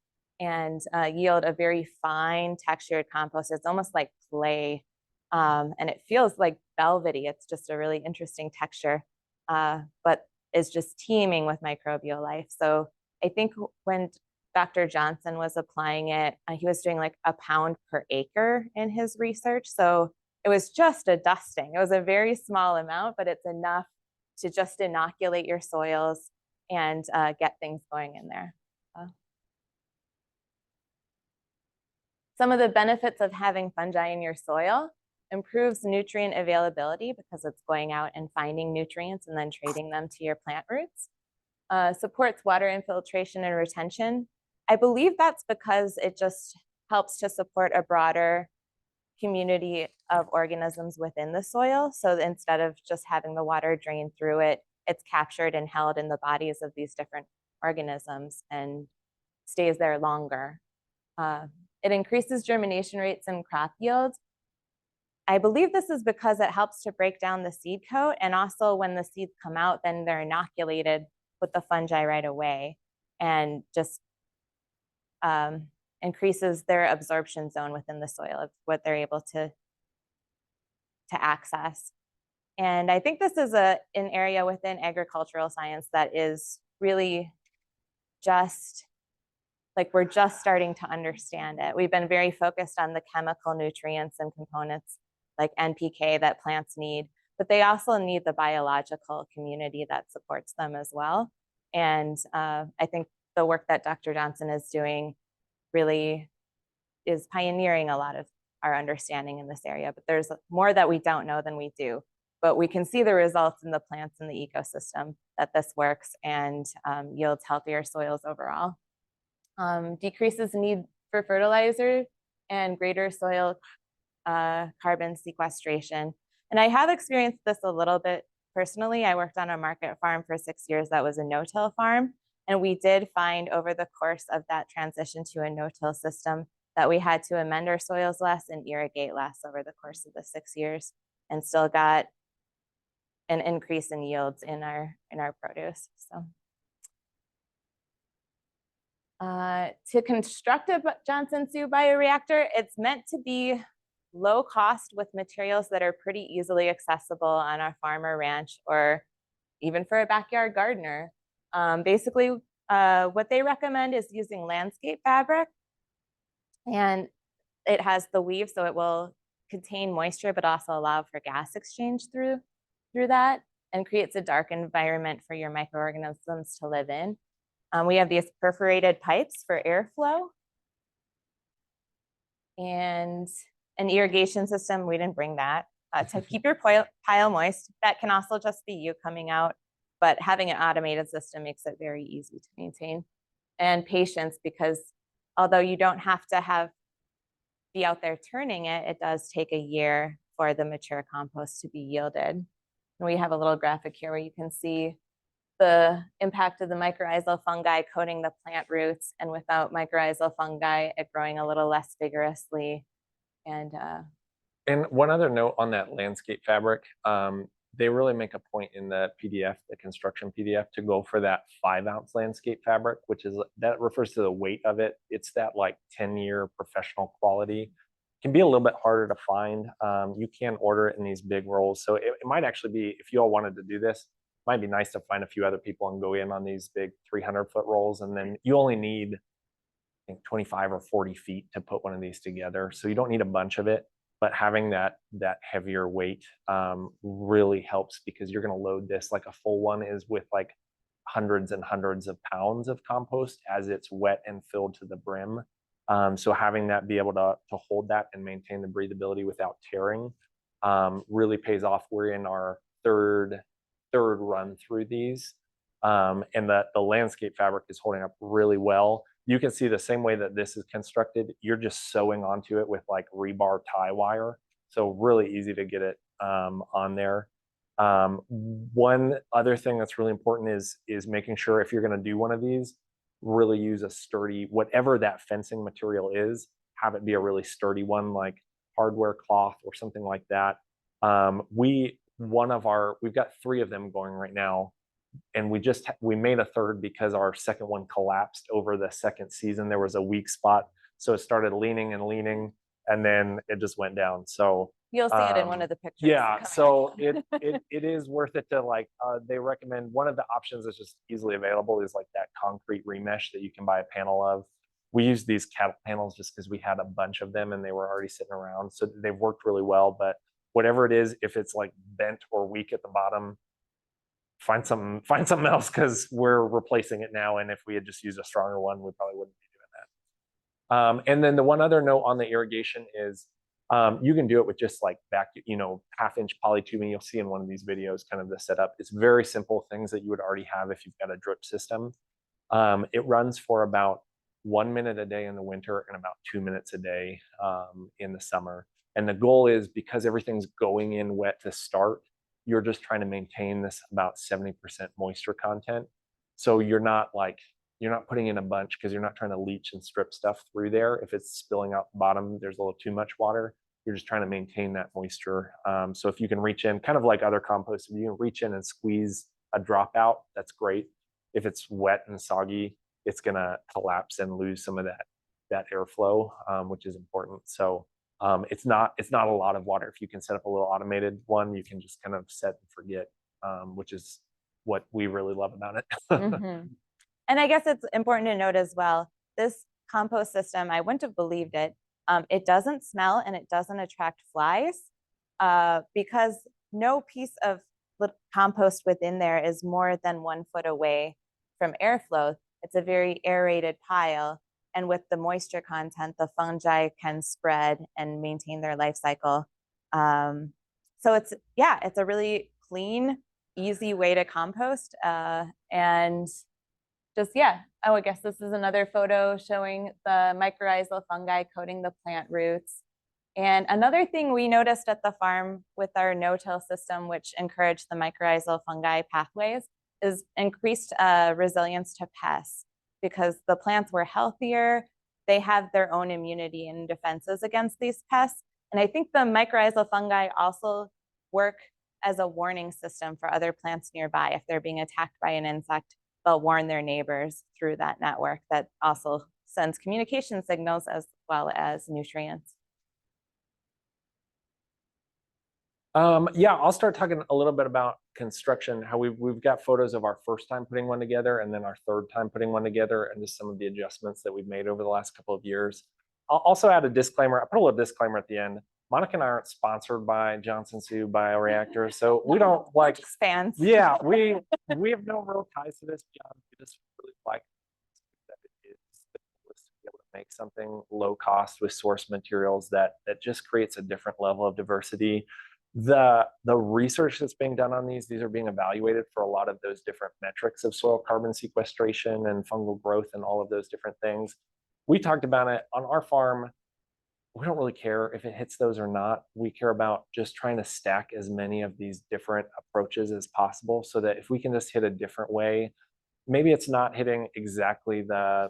and yield a very fine textured compost. It's almost like clay, and it feels like velvety. It's just a really interesting texture, but is just teeming with microbial life. So I think when Dr. Johnson was applying it, he was doing like a pound per acre in his research. So it was just a dusting. It was a very small amount, but it's enough to just inoculate your soils and get things going in there. Some of the benefits of having fungi in your soil: improves nutrient availability because it's going out and finding nutrients and then trading them to your plant roots. Supports water infiltration and retention. I believe that's because it just helps to support a broader community of organisms within the soil. So instead of just having the water drain through it, it's captured and held in the bodies of these different organisms and stays there longer. It increases germination rates and crop yields. I believe this is because it helps to break down the seed coat, and also when the seeds come out, then they're inoculated with the fungi right away, and just increases their absorption zone within the soil of what they're able to access. And I think this is an area within agricultural science that is really just like, we're just starting to understand it. We've been very focused on the chemical nutrients and components like NPK that plants need, but they also need the biological community that supports them as well. And I think the work that Dr. Johnson is doing really is pioneering a lot of our understanding in this area, but there's more that we don't know than we do. But we can see the results in the plants and the ecosystem that this works, and yields healthier soils overall. Decreases need for fertilizer and greater soil carbon sequestration. And I have experienced this a little bit personally. I worked on a market farm for 6 years that was a no-till farm. And we did find over the course of that transition to a no-till system that we had to amend our soils less and irrigate less over the course of the 6 years, and still got an increase in yields in our produce. So to construct a Johnson-Su bioreactor, it's meant to be low cost with materials that are pretty easily accessible on a farm or ranch, or even for a backyard gardener. Basically, what they recommend is using landscape fabric, and it has the weave, so it will contain moisture, but also allow for gas exchange through that, and creates a dark environment for your microorganisms to live in. We have these perforated pipes for airflow, and an irrigation system. We didn't bring that to keep your pile moist. That can also just be you coming out, but having an automated system makes it very easy to maintain. And patience, because although you don't have to be out there turning it, it does take a year for the mature compost to be yielded. And we have a little graphic here where you can see the impact of the mycorrhizal fungi coating the plant roots, and without mycorrhizal fungi, it growing a little less vigorously. And one other note on that landscape fabric, they really make a point in the PDF, the construction PDF, to go for that 5-ounce landscape fabric, which is, that refers to the weight of it. It's that like 10-year professional quality. It can be a little bit harder to find. You can order it in these big rolls. So it might actually be, if you all wanted to do this, it might be nice to find a few other people and go in on these big 300-foot rolls. And then you only need, I think, 25 or 40 feet to put one of these together. So you don't need a bunch of it. But having that heavier weight really helps, because you're going to load this, like a full one is, with like hundreds and hundreds of pounds of compost as it's wet and filled to the brim. So having that be able to hold that and maintain the breathability without tearing really pays off. We're in our third run through these, and the landscape fabric is holding up really well. You can see the same way that this is constructed, you're just sewing onto it with like rebar tie wire. So really easy to get it on there. One other thing that's really important is making sure, if you're going to do one of these, really use a sturdy, whatever that fencing material is, have it be a really sturdy one, like hardware cloth or something like that. We've got 3 of them going right now. and we made a third because our second one collapsed over the second season. There was a weak spot, so it started leaning and leaning, and then it just went down. So you'll see it in one of the pictures. yeah, so it is worth it to like, they recommend one of the options that's just easily available is like that concrete remesh that you can buy a panel of. We use these cattle panels just because we had a bunch of them and they were already sitting around, so they've worked really well. But whatever it is, if it's like bent or weak at the bottom, find something else, because we're replacing it now, and if we had just used a stronger one, we probably wouldn't be doing that. And then the one other note on the irrigation is, you can do it with just like half-inch polytubing. You'll see in one of these videos kind of the setup. It's very simple things that you would already have if you've got a drip system. It runs for about 1 minute a day in the winter and about 2 minutes a day in the summer. And the goal is, because everything's going in wet to start, you're just trying to maintain this about 70% moisture content. So you're not putting in a bunch, because you're not trying to leach and strip stuff through there. If it's spilling out the bottom, there's a little too much water. You're just trying to maintain that moisture. So if you can reach in, kind of like other compost, if you can reach in and squeeze a dropout, that's great. If it's wet and soggy, it's gonna collapse and lose some of that airflow, which is important. So it's not a lot of water. If you can set up a little automated one, you can just kind of set and forget, which is what we really love about it. Mm-hmm. And I guess it's important to note as well, this compost system, I wouldn't have believed it. It doesn't smell and it doesn't attract flies, because no piece of compost within there is more than 1 foot away from airflow. It's a very aerated pile. And with the moisture content, the fungi can spread and maintain their life cycle. So it's a really clean, easy way to compost. And just, oh, I guess this is another photo showing the mycorrhizal fungi coating the plant roots. And another thing we noticed at the farm with our no-till system, which encouraged the mycorrhizal fungi pathways, is increased resilience to pests, because the plants were healthier. They have their own immunity and defenses against these pests. And I think the mycorrhizal fungi also work as a warning system for other plants nearby. If they're being attacked by an insect, they'll warn their neighbors through that network that also sends communication signals as well as nutrients. Yeah, I'll start talking a little bit about construction, how we've got photos of our first time putting one together and then our third time putting one together, and just some of the adjustments that we've made over the last couple of years. I'll also add a disclaimer. I put a little disclaimer at the end. Monica and I aren't sponsored by Johnson Sioux Bioreactors, so we don't like fans. Yeah, we have no real ties to this beyond we just really like that it is the coolest to be able to make something low cost with source materials that just creates a different level of diversity. The research that's being done on these are being evaluated for a lot of those different metrics of soil carbon sequestration and fungal growth and all of those different things. We talked about it on our farm. We don't really care if it hits those or not. We care about just trying to stack as many of these different approaches as possible, so that if we can just hit a different way, maybe it's not hitting exactly the,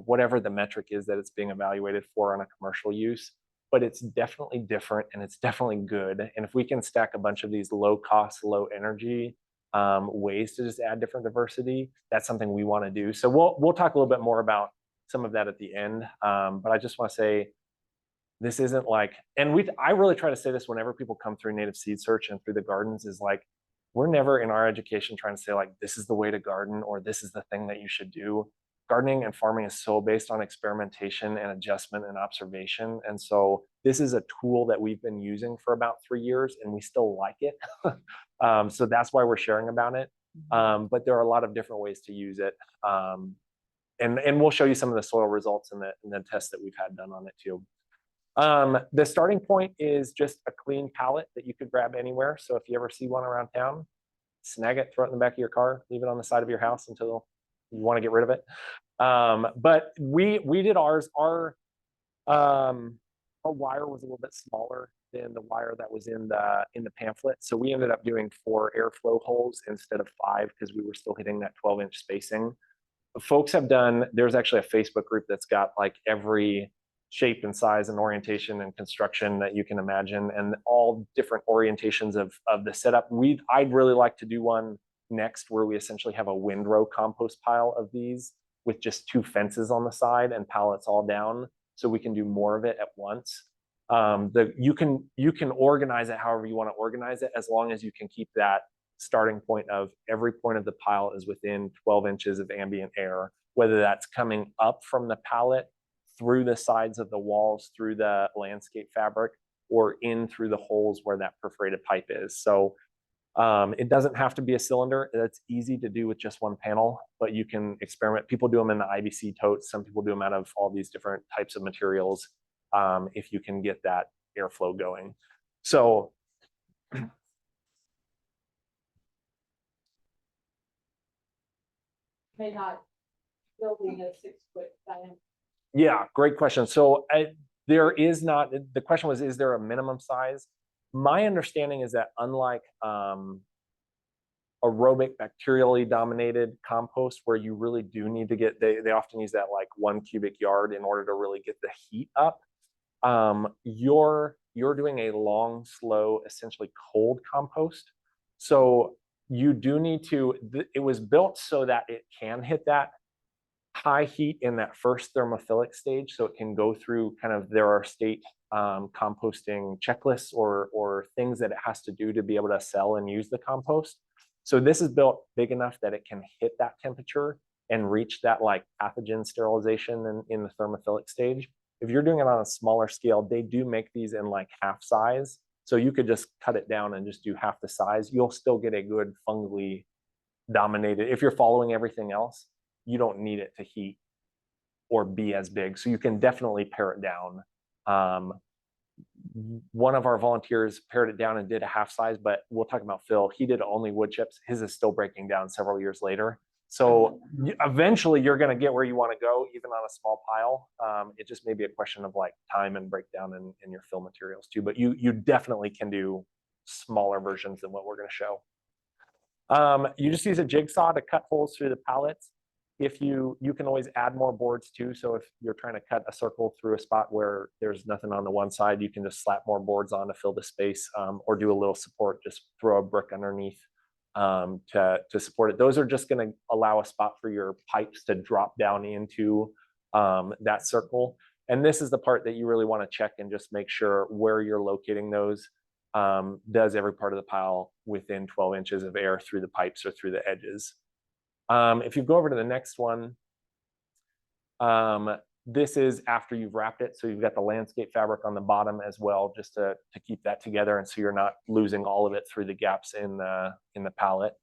whatever the metric is that it's being evaluated for on a commercial use, but it's definitely different and it's definitely good. And if we can stack a bunch of these low cost, low energy ways to just add different diversity, that's something we want to do. So we'll talk a little bit more about some of that at the end. But I just want to say, this isn't like, and I really try to say this whenever people come through Native Seed Search and through the gardens, is like, we're never in our education trying to say like, this is the way to garden or this is the thing that you should do. Gardening and farming is so based on experimentation and adjustment and observation. And so this is a tool that we've been using for about 3 years and we still like it. So that's why we're sharing about it. But there are a lot of different ways to use it. And we'll show you some of the soil results and the tests that we've had done on it too. The starting point is just a clean pallet that you could grab anywhere. So if you ever see one around town, snag it, throw it in the back of your car, leave it on the side of your house until you want to get rid of it. But we did ours. Our wire was a little bit smaller than the wire that was in the pamphlet. So we ended up doing 4 airflow holes instead of 5 because we were still hitting that 12-inch spacing. Folks have done, there's actually a Facebook group that's got like every shape and size and orientation and construction that you can imagine, and all different orientations of the setup. I'd really like to do one next where we essentially have a windrow compost pile of these with just 2 fences on the side and pallets all down, so we can do more of it at once. You can organize it however you want to organize it, as long as you can keep that starting point of every point of the pile is within 12 inches of ambient air, whether that's coming up from the pallet, through the sides of the walls, through the landscape fabric, or in through the holes where that perforated pipe is. So it doesn't have to be a cylinder. That's easy to do with just one panel, but you can experiment. People do them in the IBC totes. Some people do them out of all these different types of materials, if you can get that airflow going. So May not building a 6-foot diameter. yeah, great question. So there is not, the question was, is there a minimum size? My understanding is that unlike aerobic bacterially dominated compost, where you really do need to get, they often use that like 1 cubic yard in order to really get the heat up. You're doing a long, slow, essentially cold compost. So you do need to, it was built so that it can hit that high heat in that first thermophilic stage, so it can go through kind of, there are state composting checklists or things that it has to do to be able to sell and use the compost. So this is built big enough that it can hit that temperature and reach that like pathogen sterilization in the thermophilic stage. If you're doing it on a smaller scale, they do make these in like half size. So you could just cut it down and just do half the size. You'll still get a good fungally dominated. If you're following everything else, you don't need it to heat or be as big. So you can definitely pare it down. One of our volunteers pared it down and did a half size, but we'll talk about Phil. He did only wood chips. His is still breaking down several years later. So eventually you're going to get where you want to go, even on a small pile. It just may be a question of like time and breakdown in your fill materials too, but you definitely can do smaller versions than what we're going to show. You just use a jigsaw to cut holes through the pallets. If you can always add more boards too. So if you're trying to cut a circle through a spot where there's nothing on the one side, you can just slap more boards on to fill the space, or do a little support, just throw a brick underneath to support it. Those are just going to allow a spot for your pipes to drop down into that circle. And this is the part that you really want to check and just make sure where you're locating those. Does every part of the pile within 12 inches of air through the pipes or through the edges? If you go over to the next one, this is after you've wrapped it. So you've got the landscape fabric on the bottom as well, just to keep that together, and so you're not losing all of it through the gaps in the pallet.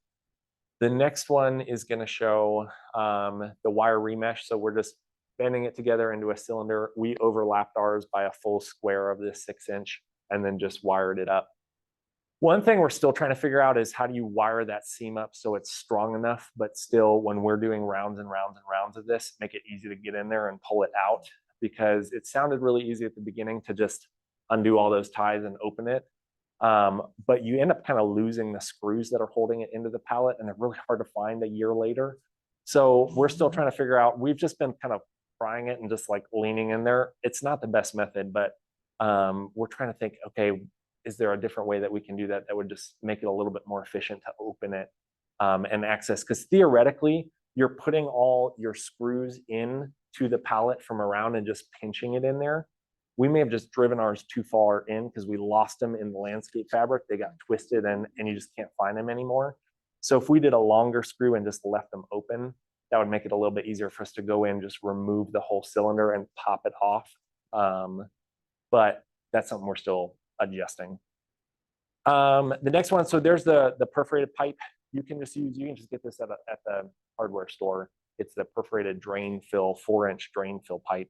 The next one is going to show the wire remesh. So we're just bending it together into a cylinder. We overlapped ours by a full square of this 6-inch and then just wired it up. One thing we're still trying to figure out is how do you wire that seam up so it's strong enough, but still when we're doing rounds and rounds and rounds of this, make it easy to get in there and pull it out, because it sounded really easy at the beginning to just undo all those ties and open it. But you end up kind of losing the screws that are holding it into the pallet, and they're really hard to find a year later. So we're still trying to figure out, we've just been kind of prying it and just like leaning in there. It's not the best method, but we're trying to think, okay, is there a different way that we can do that that would just make it a little bit more efficient to open it and access? Because theoretically, you're putting all your screws in to the pallet from around and just pinching it in there. We may have just driven ours too far in because we lost them in the landscape fabric. They got twisted and you just can't find them anymore. So if we did a longer screw and just left them open, that would make it a little bit easier for us to go in, just remove the whole cylinder and pop it off. But that's something we're still adjusting. The next one, so there's the perforated pipe. You can just get this at the hardware store. It's the perforated drain fill, 4-inch drain fill pipe.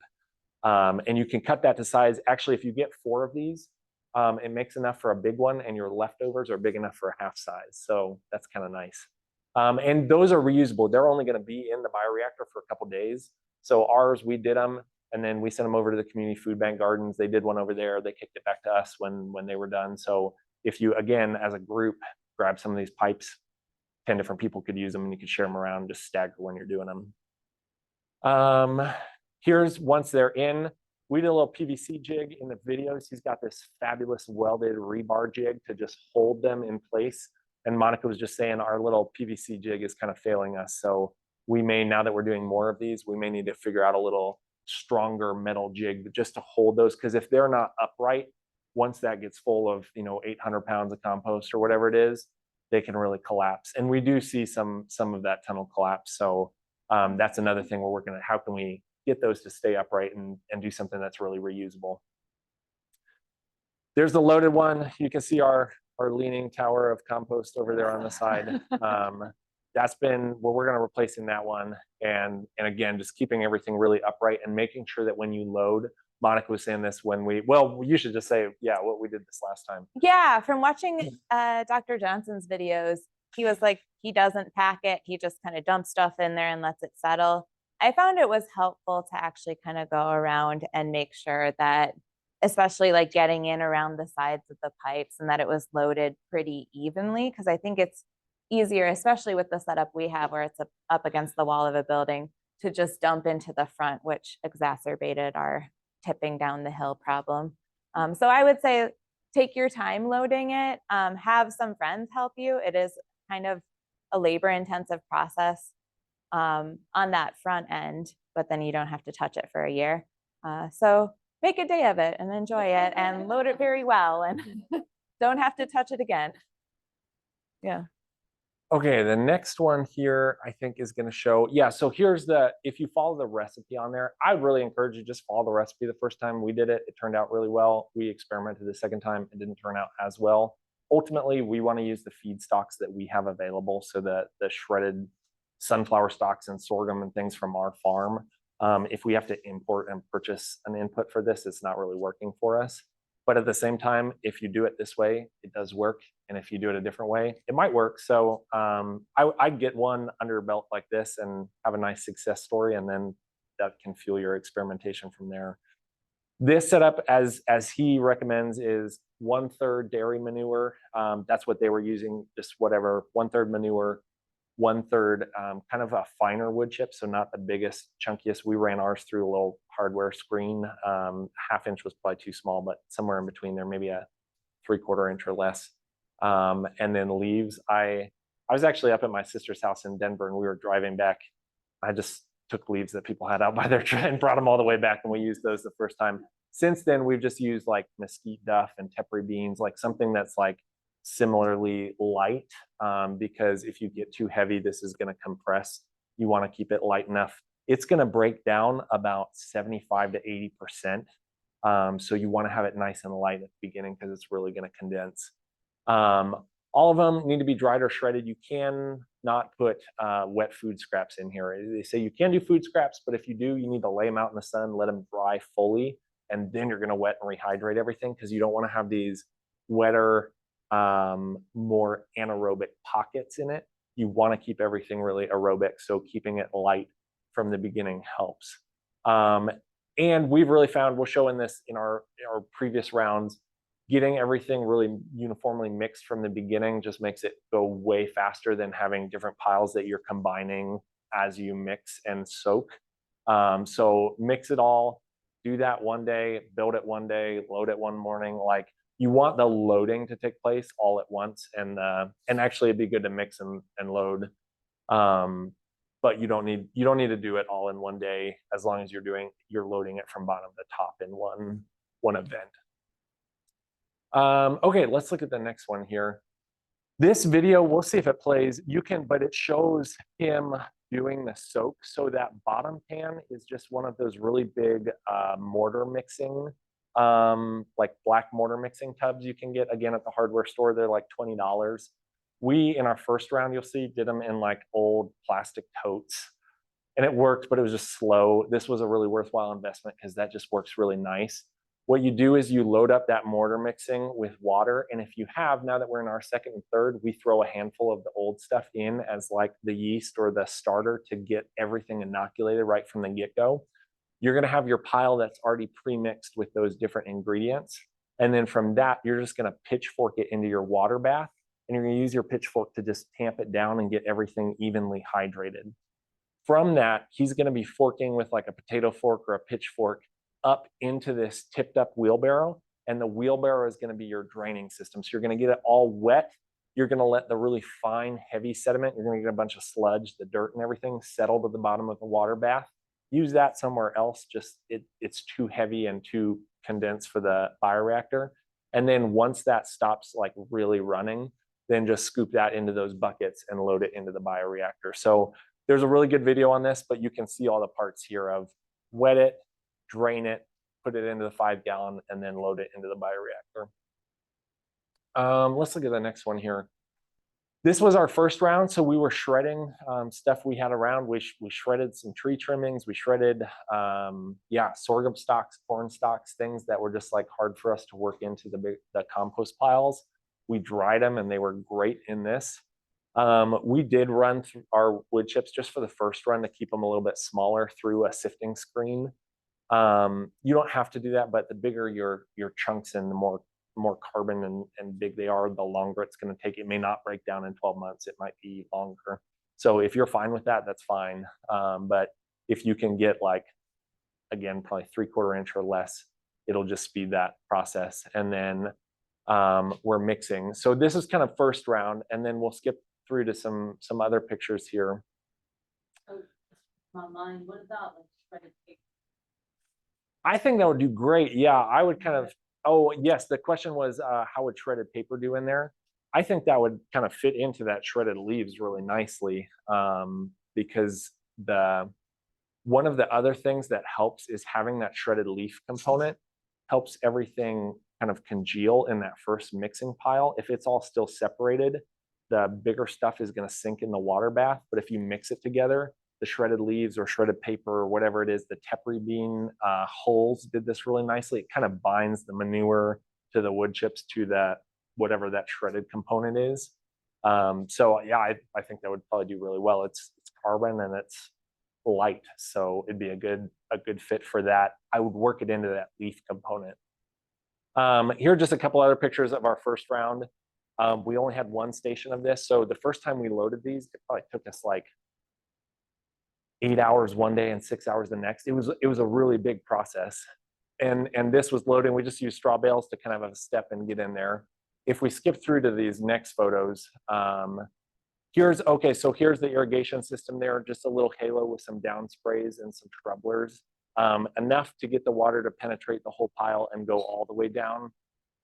And you can cut that to size. Actually, if you get 4 of these, it makes enough for a big one, and your leftovers are big enough for a half size. So that's kind of nice. And those are reusable. They're only going to be in the bioreactor for a couple days. So ours, we did them, and then we sent them over to the community food bank gardens. They did one over there. They kicked it back to us when they were done. So if you, again, as a group, grab some of these pipes, 10 different people could use them, and you could share them around, just stagger when you're doing them. Here's once they're in. We did a little PVC jig in the videos. He's got this fabulous welded rebar jig to just hold them in place. And Monica was just saying our little PVC jig is kind of failing us. So we may, now that we're doing more of these, we may need to figure out a little stronger metal jig just to hold those. Because if they're not upright, once that gets full of, 800 pounds of compost or whatever it is, they can really collapse. And we do see some of that tunnel collapse. So that's another thing we're working on. How can we get those to stay upright and do something that's really reusable? There's the loaded one. You can see our leaning tower of compost over there on the side. That's been, well, we're going to replacing that one. And again, just keeping everything really upright and making sure that when you load, Monica was saying this when well, you should just say, yeah, what we did this last time. Yeah, from watching Dr. Johnson's videos, he was like, he doesn't pack it. He just kind of dumps stuff in there and lets it settle. I found it was helpful to actually kind of go around and make sure that, especially like getting in around the sides of the pipes, and that it was loaded pretty evenly, because I think it's easier, especially with the setup we have where it's up against the wall of a building, to just dump into the front, which exacerbated our tipping down the hill problem. So I would say take your time loading it, have some friends help you. It is kind of a labor-intensive process on that front end, but then you don't have to touch it for a year. So make a day of it and enjoy it and load it very well and don't have to touch it again. Yeah. Okay, the next one here, I think is going to show, yeah, so here's if you follow the recipe on there, I really encourage you just follow the recipe. The first time we did it, it turned out really well. We experimented the second time, it didn't turn out as well. Ultimately, we want to use the feedstocks that we have available, so that the shredded sunflower stalks and sorghum and things from our farm. If we have to import and purchase an input for this, it's not really working for us. But at the same time, if you do it this way, it does work. And if you do it a different way, it might work. So I'd get one under your belt like this and have a nice success story, and then that can fuel your experimentation from there. This setup, as he recommends, is 1/3 dairy manure. That's what they were using, just whatever, 1/3 manure, 1/3 kind of a finer wood chip, so not the biggest, chunkiest. We ran ours through a little hardware screen. 1/2 inch was probably too small, but somewhere in between there, maybe a 3/4 inch or less. And then leaves. I was actually up at my sister's house in Denver, and we were driving back. I just took leaves that people had out by their tree and brought them all the way back, and we used those the first time. Since then, we've just used like mesquite duff and tepary beans, like something that's like similarly light, because if you get too heavy, this is going to compress. You want to keep it light enough. It's going to break down about 75 to 80%. So you want to have it nice and light at the beginning, because it's really going to condense. All of them need to be dried or shredded. You can not put wet food scraps in here. They say you can do food scraps, but if you do, you need to lay them out in the sun, let them dry fully, and then you're going to wet and rehydrate everything, because you don't want to have these wetter, more anaerobic pockets in it. You want to keep everything really aerobic, so keeping it light from the beginning helps. And we've really found, we're showing this in our previous rounds, getting everything really uniformly mixed from the beginning just makes it go way faster than having different piles that you're combining as you mix and soak. So mix it all, do that one day, build it one day, load it one morning. Like, you want the loading to take place all at once, and actually it'd be good to mix and load. But you don't need to do it all in one day, as long as you're loading it from bottom to top in one event. Okay, let's look at the next one here. This video, we'll see if it plays. But it shows him doing the soak. So that bottom pan is just one of those really big mortar mixing, like black mortar mixing tubs you can get, again, at the hardware store. They're like $20. We, in our first round, you'll see, did them in like old plastic totes. And it worked, but it was just slow. This was a really worthwhile investment, because that just works really nice. What you do is you load up that mortar mixing with water. And if you have, now that we're in our second and third, we throw a handful of the old stuff in as like the yeast or the starter to get everything inoculated right from the get-go. You're going to have your pile that's already pre-mixed with those different ingredients. And then from that, you're just going to pitchfork it into your water bath. And you're going to use your pitchfork to just tamp it down and get everything evenly hydrated. From that, he's going to be forking with like a potato fork or a pitchfork up into this tipped up wheelbarrow, and the wheelbarrow is going to be your draining system. So you're going to get it all wet you're going to let the really fine, heavy sediment, you're going to get a bunch of sludge, the dirt and everything settle to the bottom of the water bath. Use that somewhere else. Just it's too heavy and too condensed for the bioreactor. And then once that stops like really running, then just scoop that into those buckets and load it into the bioreactor. So there's a really good video on this, but you can see all the parts here of wet it, drain it, put it into the 5-gallon, and then load it into the bioreactor. Let's look at the next one here. This was our first round, so we were shredding stuff we had around. We shredded some tree trimmings. We shredded, sorghum stalks, corn stalks, things that were just like hard for us to work into the compost piles. We dried them, and they were great in this. We did run through our wood chips just for the first run to keep them a little bit smaller through a sifting screen. You don't have to do that, but the bigger your chunks and the more carbon and big they are, the longer it's going to take. It may not break down in 12 months. It might be longer. So if you're fine with that, that's fine. But if you can get like, again, probably 3/4 inch or less, it'll just speed that process. And then we're mixing. So this is kind of first round, and then we'll skip through to some other pictures here. Oh, my mind, what about like shredded paper? I think that would do great. Yeah, I would kind of, oh yes, the question was how would shredded paper do in there? I think that would kind of fit into that shredded leaves really nicely, because one of the other things that helps is having that shredded leaf component helps everything kind of congeal in that first mixing pile. If it's all still separated, the bigger stuff is going to sink in the water bath. But if you mix it together, the shredded leaves or shredded paper or whatever it is, the tepary bean hulls did this really nicely. It kind of binds the manure to the wood chips to that, whatever that shredded component is. So yeah, I think that would probably do really well. It's carbon and it's light, so it'd be a good fit for that. I would work it into that leaf component. Here are just a couple other pictures of our first round. We only had one station of this, so the first time we loaded these, it probably took us like 8 hours one day and 6 hours the next. It was a really big process. And this was loading. We just used straw bales to kind of have a step and get in there. If we skip through to these next photos, here's the irrigation system there, just a little halo with some down sprays and some shrubblers, enough to get the water to penetrate the whole pile and go all the way down.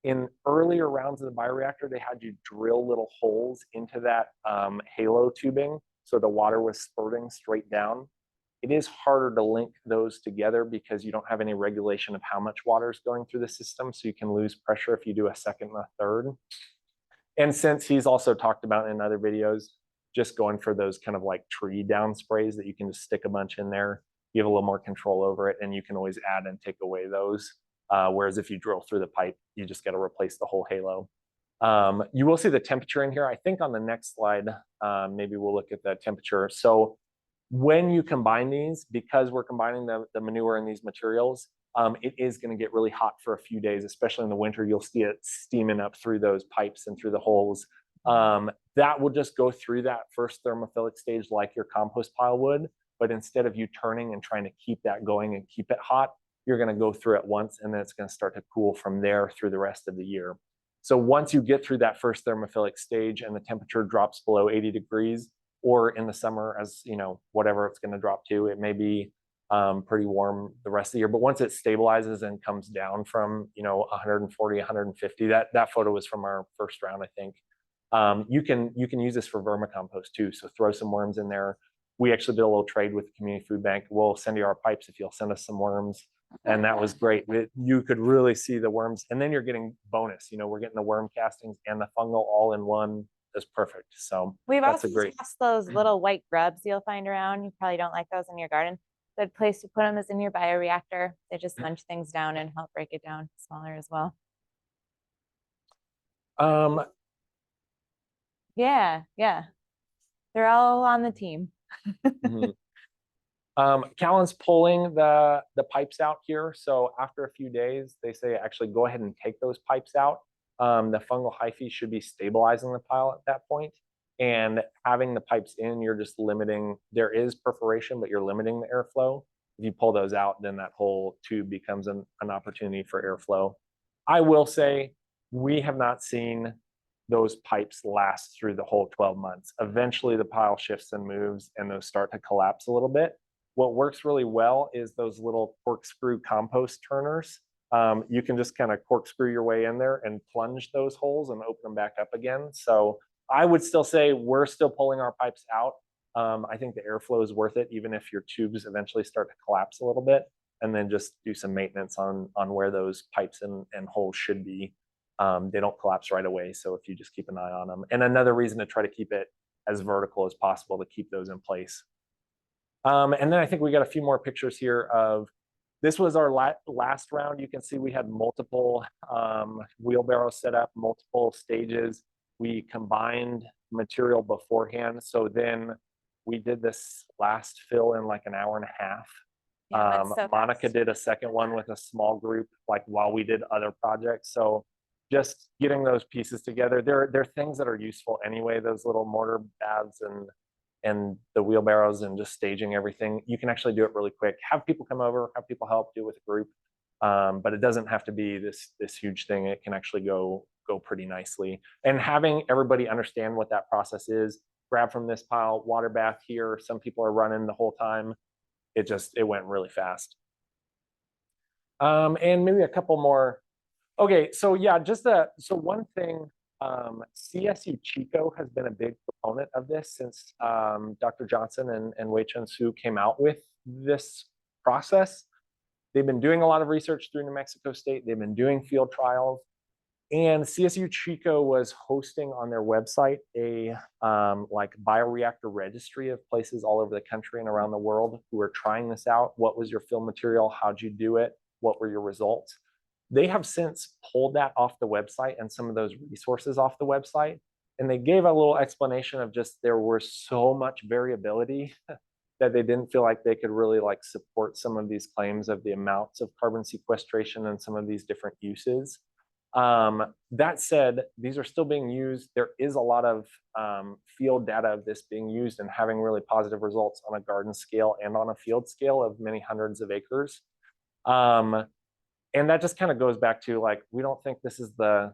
In earlier rounds of the bioreactor, they had you drill little holes into that halo tubing, so the water was spurting straight down. It is harder to link those together because you don't have any regulation of how much water is going through the system, so you can lose pressure if you do a second and a third. And since he's also talked about in other videos, just going for those kind of like tree down sprays that you can just stick a bunch in there, you have a little more control over it, and you can always add and take away those. Whereas if you drill through the pipe, you just got to replace the whole halo. You will see the temperature in here. I think on the next slide, maybe we'll look at the temperature. So when you combine these, because we're combining the manure and these materials, it is going to get really hot for a few days, especially in the winter. You'll see it steaming up through those pipes and through the holes. That will just go through that first thermophilic stage like your compost pile would, but instead of you turning and trying to keep that going and keep it hot, you're going to go through it once, and then it's going to start to cool from there through the rest of the year. So once you get through that first thermophilic stage and the temperature drops below 80 degrees, or in the summer, as you know, whatever it's going to drop to, it may be pretty warm the rest of the year. But once it stabilizes and comes down from 140, 150, that photo was from our first round, I think. You can use this for vermicompost too. So throw some worms in there. We actually did a little trade with the community food bank. We'll send you our pipes if you'll send us some worms. And that was great. You could really see the worms, and then you're getting bonus. We're getting the worm castings and the fungal all in one. Is perfect. So we've that's also tossed those little white grubs you'll find around. You probably don't like those in your garden. Good place to put them is in your bioreactor. They just munch things down and help break it down smaller as well. Yeah. They're all on the team. Callan's pulling the pipes out here. So after a few days, they say actually go ahead and take those pipes out. The fungal hyphae should be stabilizing the pile at that point. And having the pipes in, you're just limiting, there is perforation, but you're limiting the airflow. If you pull those out, then that whole tube becomes an opportunity for airflow. I will say, we have not seen those pipes last through the whole 12 months. Eventually the pile shifts and moves and those start to collapse a little bit. What works really well is those little corkscrew compost turners. You can just kind of corkscrew your way in there and plunge those holes and open them back up again. So I would still say we're still pulling our pipes out. I think the airflow is worth it, even if your tubes eventually start to collapse a little bit, and then just do some maintenance on where those pipes and holes should be. They don't collapse right away, so if you just keep an eye on them. And another reason to try to keep it as vertical as possible to keep those in place. And then I think we got a few more pictures here of, this was our last round. You can see we had multiple wheelbarrows set up, multiple stages. We combined material beforehand. So then we did this last fill in like an hour and a half. Yeah, so Monica fast. did a second one with a small group, like while we did other projects. So just getting those pieces together, they're things that are useful anyway, those little mortar baths and the wheelbarrows and just staging everything. You can actually do it really quick. Have people come over, have people help, do it with a group. But it doesn't have to be this huge thing. It can actually go pretty nicely. And having everybody understand what that process is, grab from this pile, water bath here. Some people are running the whole time. It went really fast. And maybe a couple more. Okay, so yeah, so one thing, CSU Chico has been a big proponent of this since Dr. Johnson and Wei-Chun Su came out with this process. They've been doing a lot of research through New Mexico State. They've been doing field trials. And CSU Chico was hosting on their website a like bioreactor registry of places all over the country and around the world who are trying this out. What was your fill material? How'd you do it? What were your results? They have since pulled that off the website and some of those resources off the website. And they gave a little explanation of just there was so much variability that they didn't feel like they could really like support some of these claims of the amounts of carbon sequestration and some of these different uses. That said, these are still being used. There is a lot of field data of this being used and having really positive results on a garden scale and on a field scale of many hundreds of acres. And that just kind of goes back to like, we don't think this is the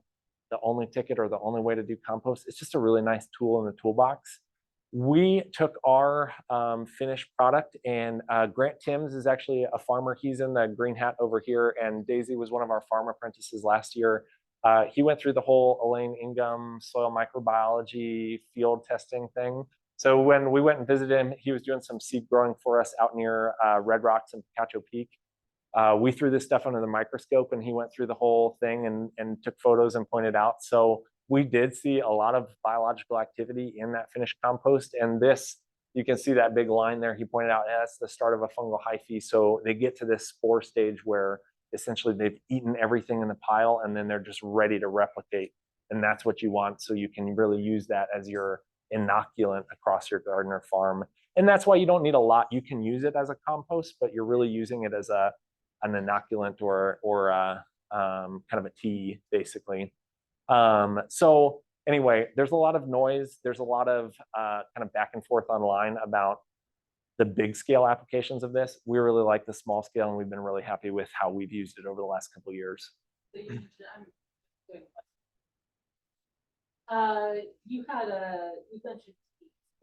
only ticket or the only way to do compost. It's just a really nice tool in the toolbox. We took our finished product, and Grant Timms is actually a farmer. He's in the green hat over here, and Daisy was one of our farm apprentices last year. He went through the whole Elaine Ingham soil microbiology field testing thing. So when we went and visited him, he was doing some seed growing for us out near Red Rocks and Picacho Peak. We threw this stuff under the microscope, and he went through the whole thing and took photos and pointed out. So we did see a lot of biological activity in that finished compost. And this, you can see that big line there. He pointed out, yeah, that's the start of a fungal hyphae. So they get to this spore stage where essentially they've eaten everything in the pile, and then they're just ready to replicate. And that's what you want. So you can really use that as your inoculant across your garden or farm. And that's why you don't need a lot. You can use it as a compost, but you're really using it as an inoculant or kind of a tea, basically. So anyway, there's a lot of noise. There's a lot of kind of back and forth online about the big scale applications of this. We really like the small scale, and we've been really happy with how we've used it over the last couple of years. So you mentioned,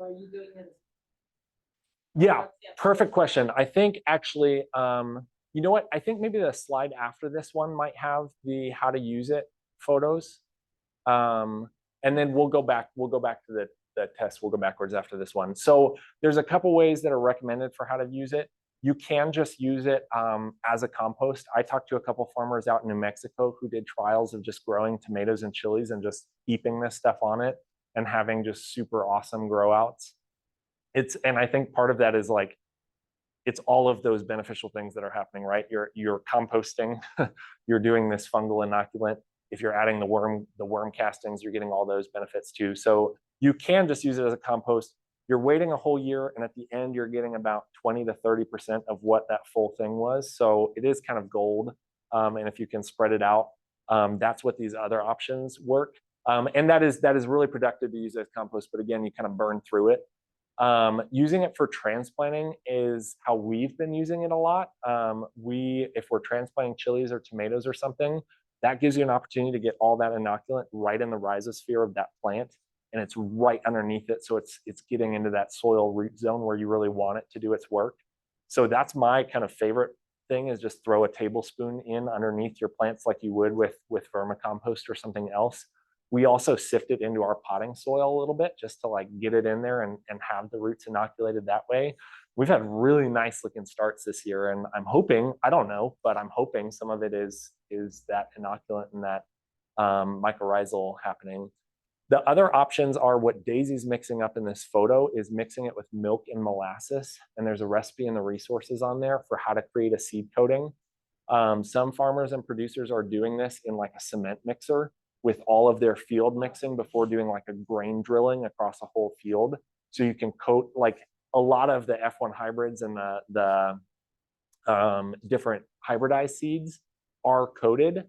are you doing it? Yeah, perfect question. I think actually, you know what? I think maybe the slide after this one might have the how to use it photos. And then we'll go back to the test. We'll go backwards after this one. So there's a couple ways that are recommended for how to use it. You can just use it as a compost. I talked to a couple farmers out in New Mexico who did trials of just growing tomatoes and chilies and just heaping this stuff on it and having just super awesome grow outs. And I think part of that is like, it's all of those beneficial things that are happening, right? You're composting, you're doing this fungal inoculant. If you're adding the worm castings, you're getting all those benefits too. So you can just use it as a compost. You're waiting a whole year, and at the end, you're getting about 20 to 30% of what that full thing was. So it is kind of gold. And if you can spread it out, that's what these other options work. And that is really productive to use as compost. But again, you kind of burn through it. Using it for transplanting is how we've been using it a lot. If we're transplanting chilies or tomatoes or something, That gives you an opportunity to get all that inoculant right in the rhizosphere of that plant, and it's right underneath it. So it's getting into that soil root zone where you really want it to do its work. So that's my kind of favorite thing, is just throw a tablespoon in underneath your plants like you would with vermicompost or something else. We also sift it into our potting soil a little bit just to like get it in there and have the roots inoculated that way. We've had really nice looking starts this year, and I'm hoping, I don't know, but I'm hoping some of it is that inoculant and that mycorrhizal happening. The other options are what Daisy's mixing up in this photo is mixing it with milk and molasses. And there's a recipe in the resources on there for how to create a seed coating. Some farmers and producers are doing this in like a cement mixer with all of their field mixing before doing like a grain drilling across a whole field. So you can coat, like a lot of the F1 hybrids and the different hybridized seeds are coated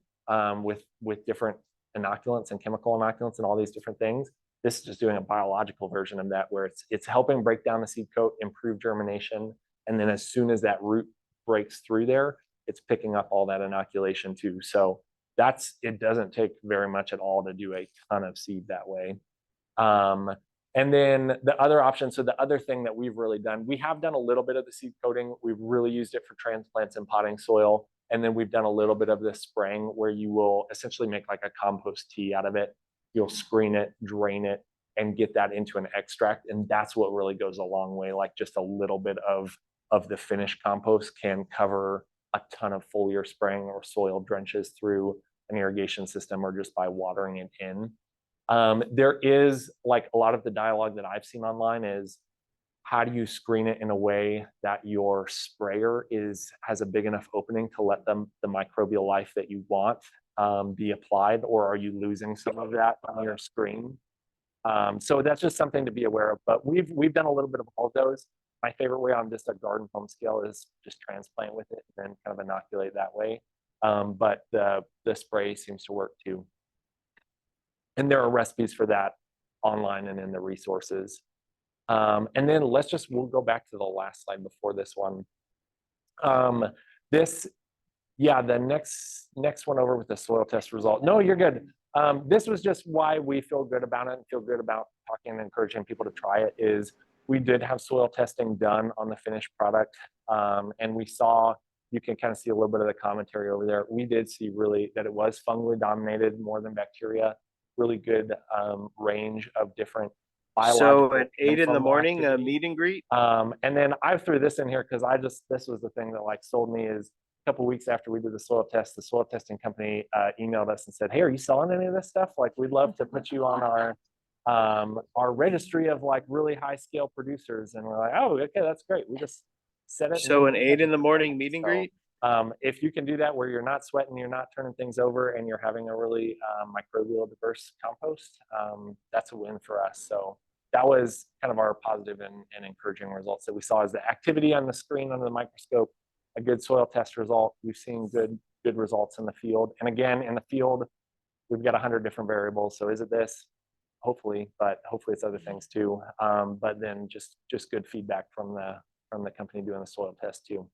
with different inoculants and chemical inoculants and all these different things. This is just doing a biological version of that, where it's helping break down the seed coat, improve germination, and then as soon as that root breaks through there, it's picking up all that inoculation too. So it doesn't take very much at all to do a ton of seed that way. And then the other option, so the other thing that we've really done, we have done a little bit of the seed coating. We've really used it for transplants and potting soil. And then we've done a little bit of this spraying where you will essentially make like a compost tea out of it. You'll screen it, drain it, and get that into an extract. And that's what really goes a long way. Like just a little bit of the finished compost can cover a ton of foliar spraying or soil drenches through an irrigation system or just by watering it in. There is, like, a lot of the dialogue that I've seen online is, how do you screen it in a way that your sprayer has a big enough opening to let the microbial life that you want be applied, or are you losing some of that on your screen? So that's just something to be aware of. But we've done a little bit of all of those. My favorite way on just a garden home scale is just transplant with it and then kind of inoculate that way. But the spray seems to work too. And there are recipes for that online and in the resources. And then we'll go back to the last slide before this one. The next one over with the soil test result. No, you're good. This was just why we feel good about it and feel good about talking and encouraging people to try it, is we did have soil testing done on the finished product. And we saw, you can kind of see a little bit of the commentary over there. We did see really that it was fungally dominated more than bacteria, really good range of different biological. So at 8 in the morning, a meet and greet? And then I threw this in here because this was the thing that like sold me, is a couple of weeks after we did the soil test, the soil testing company emailed us and said, hey, are you selling any of this stuff? Like, we'd love to put you on our registry of like really high scale producers. And we're like, oh, okay, that's great. We just set it. So an 8 in the morning meet and greet? If you can do that where you're not sweating, you're not turning things over, and you're having a really microbial diverse compost, that's a win for us. So that was kind of our positive and encouraging results that we saw, is the activity on the screen under the microscope, a good soil test result. We've seen good results in the field. And again, in the field, we've got 100 different variables. So is it this? Hopefully, but hopefully it's other things too. But then just good feedback from the company doing the soil test too.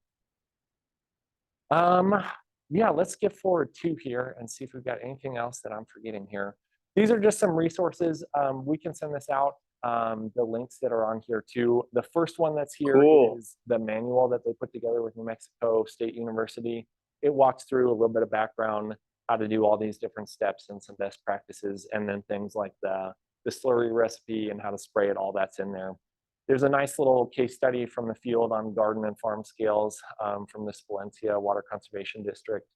Yeah, let's skip forward to here and see if we've got anything else that I'm forgetting here. These are just some resources. We can send this out. The links that are on here too. The first one that's here is the manual that they put together with New Mexico State University. It walks through a little bit of background, how to do all these different steps and some best practices, and then things like the slurry recipe and how to spray it, all that's in there. There's a nice little case study from the field on garden and farm scales from the Valencia Water Conservation District.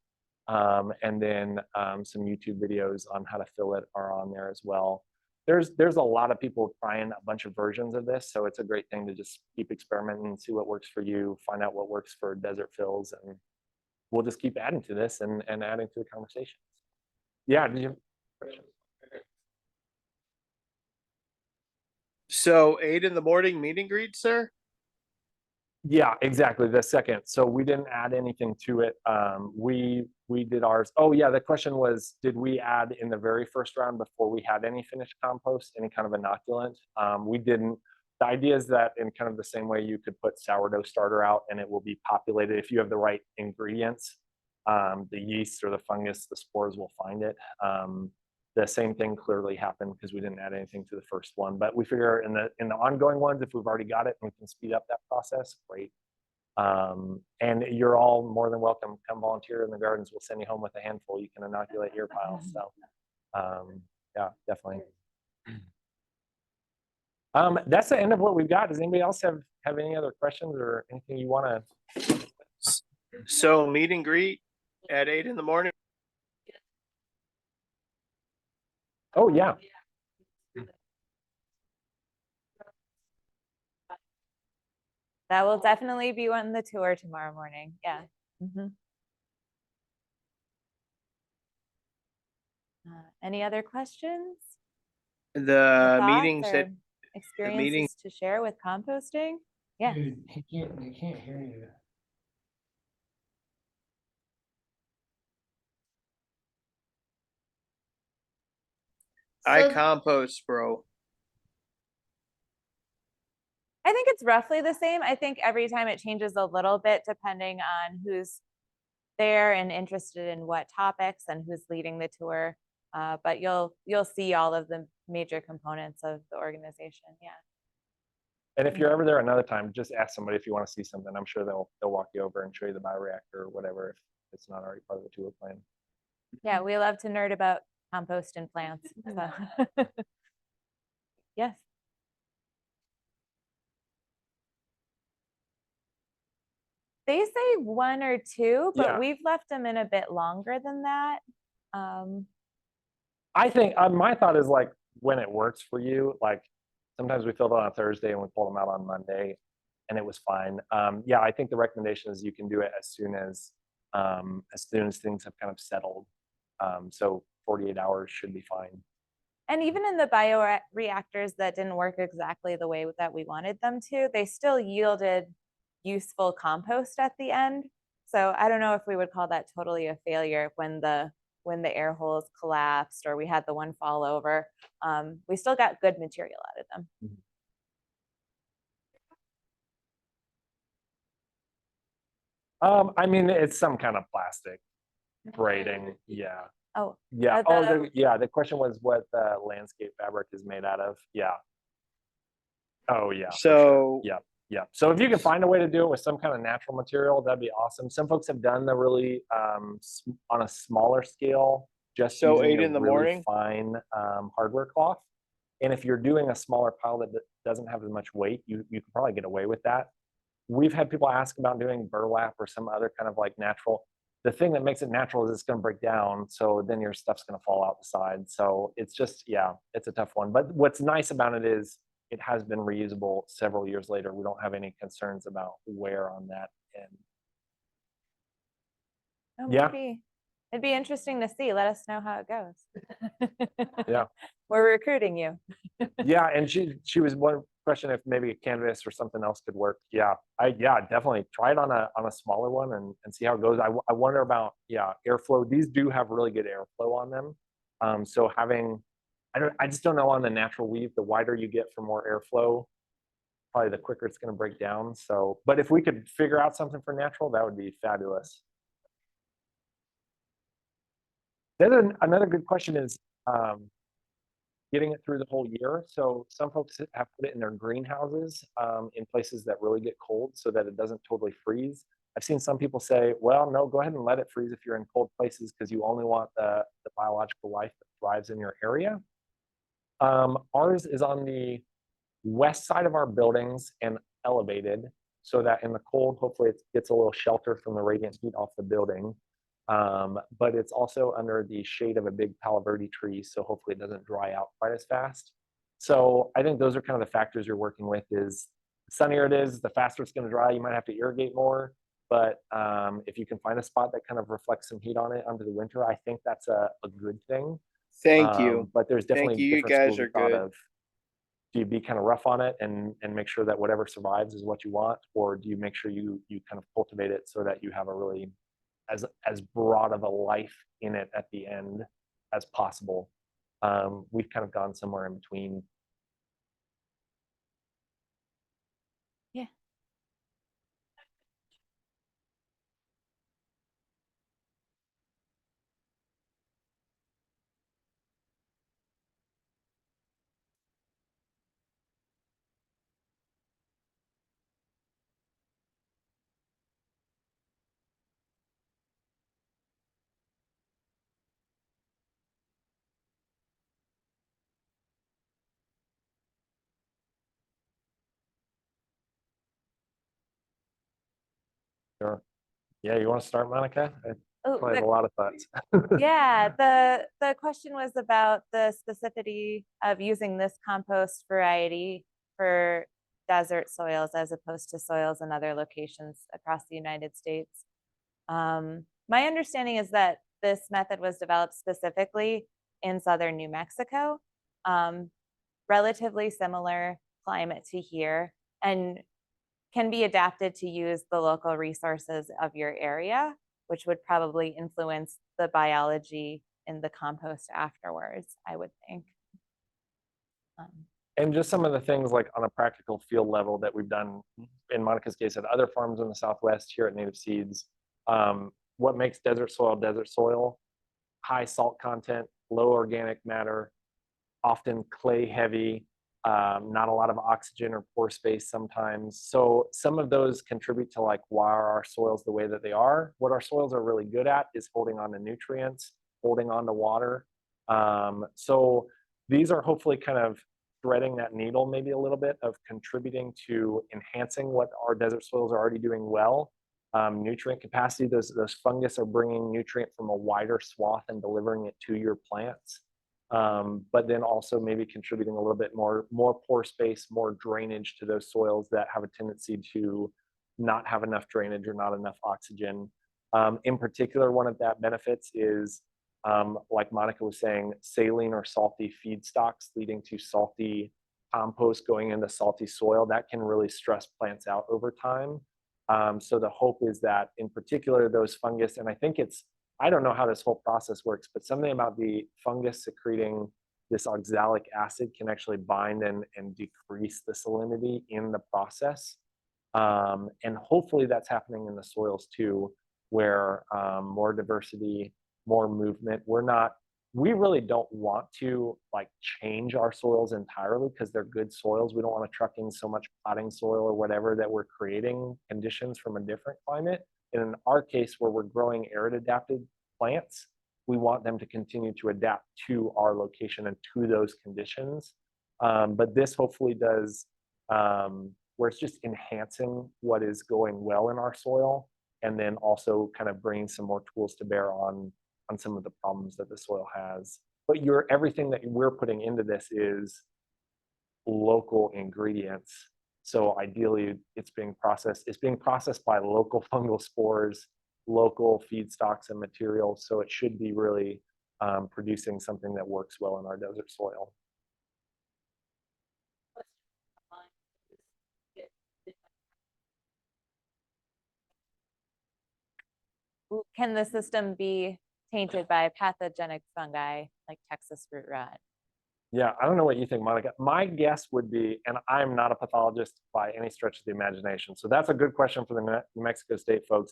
And then some YouTube videos on how to fill it are on there as well. There's a lot of people trying a bunch of versions of this, so it's a great thing to just keep experimenting and see what works for you, find out what works for desert fills, and we'll just keep adding to this and adding to the conversations. Yeah, did you? So 8 in the morning meet and greet, sir? Yeah, exactly. The second. So we didn't add anything to it. We did ours. Oh yeah, the question was, did we add in the very first round before we had any finished compost, any kind of inoculant? We didn't. The idea is that in kind of the same way you could put sourdough starter out and it will be populated if you have the right ingredients. the yeast or the fungus, the spores will find it. The same thing clearly happened because we didn't add anything to the first one, but we figure in the ongoing ones, if we've already got it and we can speed up that process, great. And you're all more than welcome. Come volunteer in the gardens. We'll send you home with a handful. You can inoculate your pile. So yeah, definitely. That's the end of what we've got. Does anybody else have any other questions or anything you want to? So meet and greet at 8 in the morning. Oh yeah. That will definitely be on the tour tomorrow morning. Yeah. Any other questions? The Thoughts meeting or said experiences to share with composting? Yeah. Dude, they can't hear you. I compost, bro. I think it's roughly the same. I think every time it changes a little bit depending on who's there and interested in what topics and who's leading the tour. But you'll see all of the major components of the organization. Yeah. And if you're ever there another time, just ask somebody if you want to see something. I'm sure they'll walk you over and show you the bioreactor or whatever if it's not already part of the tour plan. Yeah, we love to nerd about compost and plants. So. Yes. They say 1 or 2, but Yeah. we've left them in a bit longer than that. I think my thought is like when it works for you, like sometimes we filled it on a Thursday and we pulled them out on Monday and it was fine. Yeah, I think the recommendation is you can do it as soon as things have kind of settled. So 48 hours should be fine. And even in the bioreactors that didn't work exactly the way that we wanted them to, they still yielded useful compost at the end. So I don't know if we would call that totally a failure when the air holes collapsed or we had the one fall over. We still got good material out of them. I mean, it's some kind of plastic braiding. Yeah. Oh. Yeah. The question was what the landscape fabric is made out of. Yeah. Oh yeah. So yeah. Yeah. So if you can find a way to do it with some kind of natural material, that'd be awesome. Some folks have done the really on a smaller scale, just So using 8 in the really morning? fine hardware cloth. And if you're doing a smaller pile that doesn't have as much weight, you can probably get away with that. We've had people ask about doing burlap or some other kind of like natural. The thing that makes it natural is it's going to break down. So then your stuff's going to fall out the side. So it's just, yeah, it's a tough one. But what's nice about it is it has been reusable several years later. We don't have any concerns about wear on that end. Oh, Yeah. maybe. It'd be interesting to see. Let us know how it goes. Yeah. We're recruiting you. Yeah, and she was one question if maybe a canvas or something else could work. Yeah, definitely try it on a smaller one and see how it goes. I wonder about airflow. These do have really good airflow on them. So having I just don't know on the natural weave, the wider you get for more airflow, probably the quicker it's going to break down. So, but if we could figure out something for natural, that would be fabulous. Then another good question is getting it through the whole year. So some folks have put it in their greenhouses in places that really get cold so that it doesn't totally freeze. I've seen some people say, well, no, go ahead and let it freeze if you're in cold places because you only want the biological life that thrives in your area. Ours is on the west side of our buildings and elevated so that in the cold, hopefully it gets a little shelter from the radiant heat off the building. But it's also under the shade of a big Palo Verde tree, so hopefully it doesn't dry out quite as fast. So I think those are kind of the factors you're working with is the sunnier it is, the faster it's going to dry. You might have to irrigate more, but if you can find a spot that kind of reflects some heat on it under the winter, I think that's a good thing. Thank you. But there's definitely You different guys schools are of thought good. of, do you be kind of rough on it and make sure that whatever survives is what you want, or do you make sure you kind of cultivate it so that you have a really as broad of a life in it at the end as possible? We've kind of gone somewhere in between. Yeah. Sure. Yeah, you want to start, Monica? I Oh, probably have a lot of thoughts. yeah, the question was about the specificity of using this compost variety for desert soils as opposed to soils in other locations across the United States. My understanding is that this method was developed specifically in southern New Mexico, relatively similar climate to here, and can be adapted to use the local resources of your area, which would probably influence the biology in the compost afterwards, I would think. And just some of the things like on a practical field level that we've done in Monica's case at other farms in the Southwest here at Native Seeds. What makes desert soil? High salt content, low organic matter, often clay heavy, not a lot of oxygen or pore space sometimes. So some of those contribute to like why are our soils the way that they are. What our soils are really good at is holding on to nutrients, holding on to water. So these are hopefully kind of threading that needle maybe a little bit of contributing to enhancing what our desert soils are already doing well. Nutrient capacity, those fungus are bringing nutrient from a wider swath and delivering it to your plants. But then also maybe contributing a little bit more pore space, more drainage to those soils that have a tendency to not have enough drainage or not enough oxygen. In particular, one of that benefits is, like Monica was saying, saline or salty feedstocks leading to salty compost going into salty soil. That can really stress plants out over time. So the hope is that in particular, those fungus, and I don't know how this whole process works, but something about the fungus secreting this oxalic acid can actually bind and decrease the salinity in the process. And hopefully that's happening in the soils too, where more diversity, more movement. We really don't want to like change our soils entirely because they're good soils. We don't want to truck in so much potting soil or whatever that we're creating conditions from a different climate. In our case, where we're growing arid adapted plants, we want them to continue to adapt to our location and to those conditions. But this hopefully does, where it's just enhancing what is going well in our soil, and then also kind of bringing some more tools to bear on some of the problems that the soil has. But everything that we're putting into this is local ingredients. So ideally it's being processed by local fungal spores, local feedstocks and materials. So it should be really producing something that works well in our desert soil. Can the system be tainted by pathogenic fungi like Texas root rot? Yeah, I don't know what you think, Monica. My guess would be, and I'm not a pathologist by any stretch of the imagination, so that's a good question for the New Mexico State folks.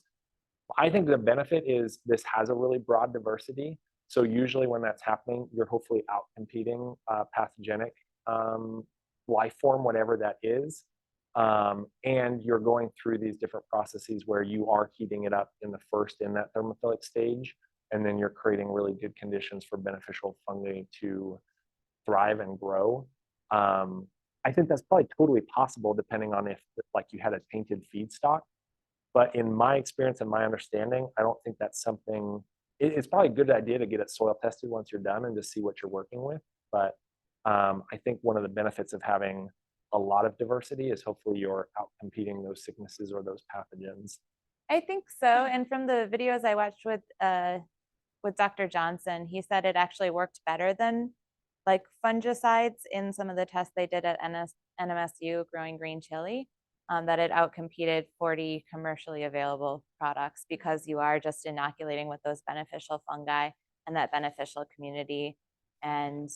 I think the benefit is this has a really broad diversity. So usually when that's happening, you're hopefully out competing pathogenic life form, whatever that is. And you're going through these different processes where you are heating it up in that thermophilic stage, and then you're creating really good conditions for beneficial fungi to thrive and grow. I think that's probably totally possible depending on if like you had a tainted feedstock. But in my experience and my understanding, I don't think that's something, it's probably a good idea to get it soil tested once you're done and to see what you're working with. But I think one of the benefits of having a lot of diversity is hopefully you're out competing those sicknesses or those pathogens. I think so. And from the videos I watched with Dr. Johnson, he said it actually worked better than like fungicides in some of the tests they did at NMSU growing green chili, that it outcompeted 40 commercially available products because you are just inoculating with those beneficial fungi and that beneficial community, and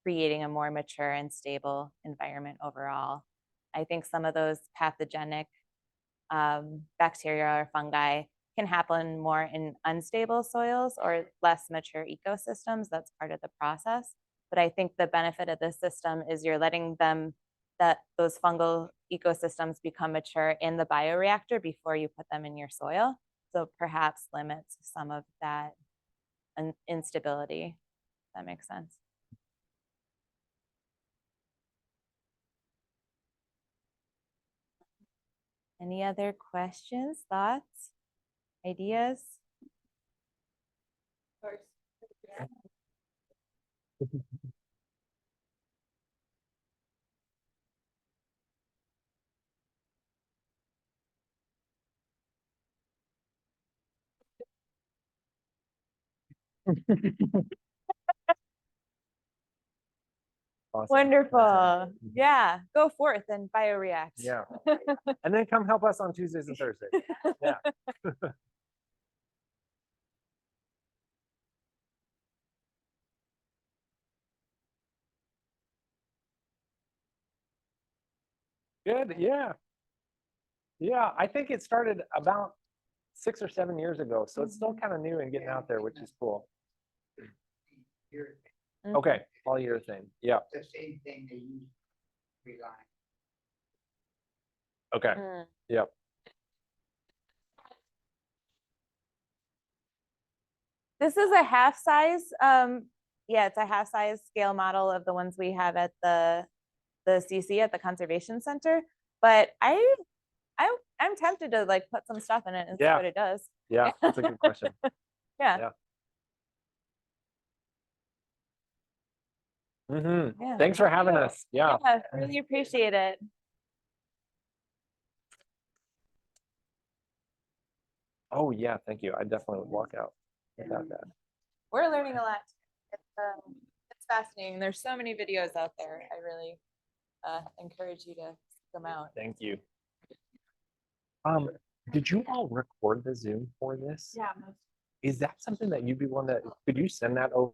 creating a more mature and stable environment overall. I think some of those pathogenic bacteria or fungi can happen more in unstable soils or less mature ecosystems. That's part of the process. But I think the benefit of this system is you're letting those fungal ecosystems become mature in the bioreactor before you put them in your soil. So perhaps limits some of that instability. If that makes sense. Any other questions, thoughts, ideas? Awesome. Wonderful. Yeah, go forth and bioreact. Yeah. And then come help us on Tuesdays and Thursdays. Yeah. Good. Yeah. Yeah. I think it started about 6 or 7 years ago. So it's still kind of new and getting out there, which is cool. Mhm. Okay. Polyurethane. Yeah. The same thing they use reline. Okay. Mm. Yep. This is a half size. Yeah, it's a half size scale model of the ones we have at the CC at the Conservation Center. But I'm tempted to like put some stuff in it and see Yeah. what it does. Yeah. That's a good question. Yeah. Yeah. Thanks for having us. Yeah. Yeah, really appreciate it. Oh, yeah. Thank you. I definitely would walk out without that. We're learning a lot. It's fascinating. There's so many videos out there. I really encourage you to seek them out. Thank you. Did you all record the Zoom for this? Yeah. Is that something that you'd be willing to, could you send that over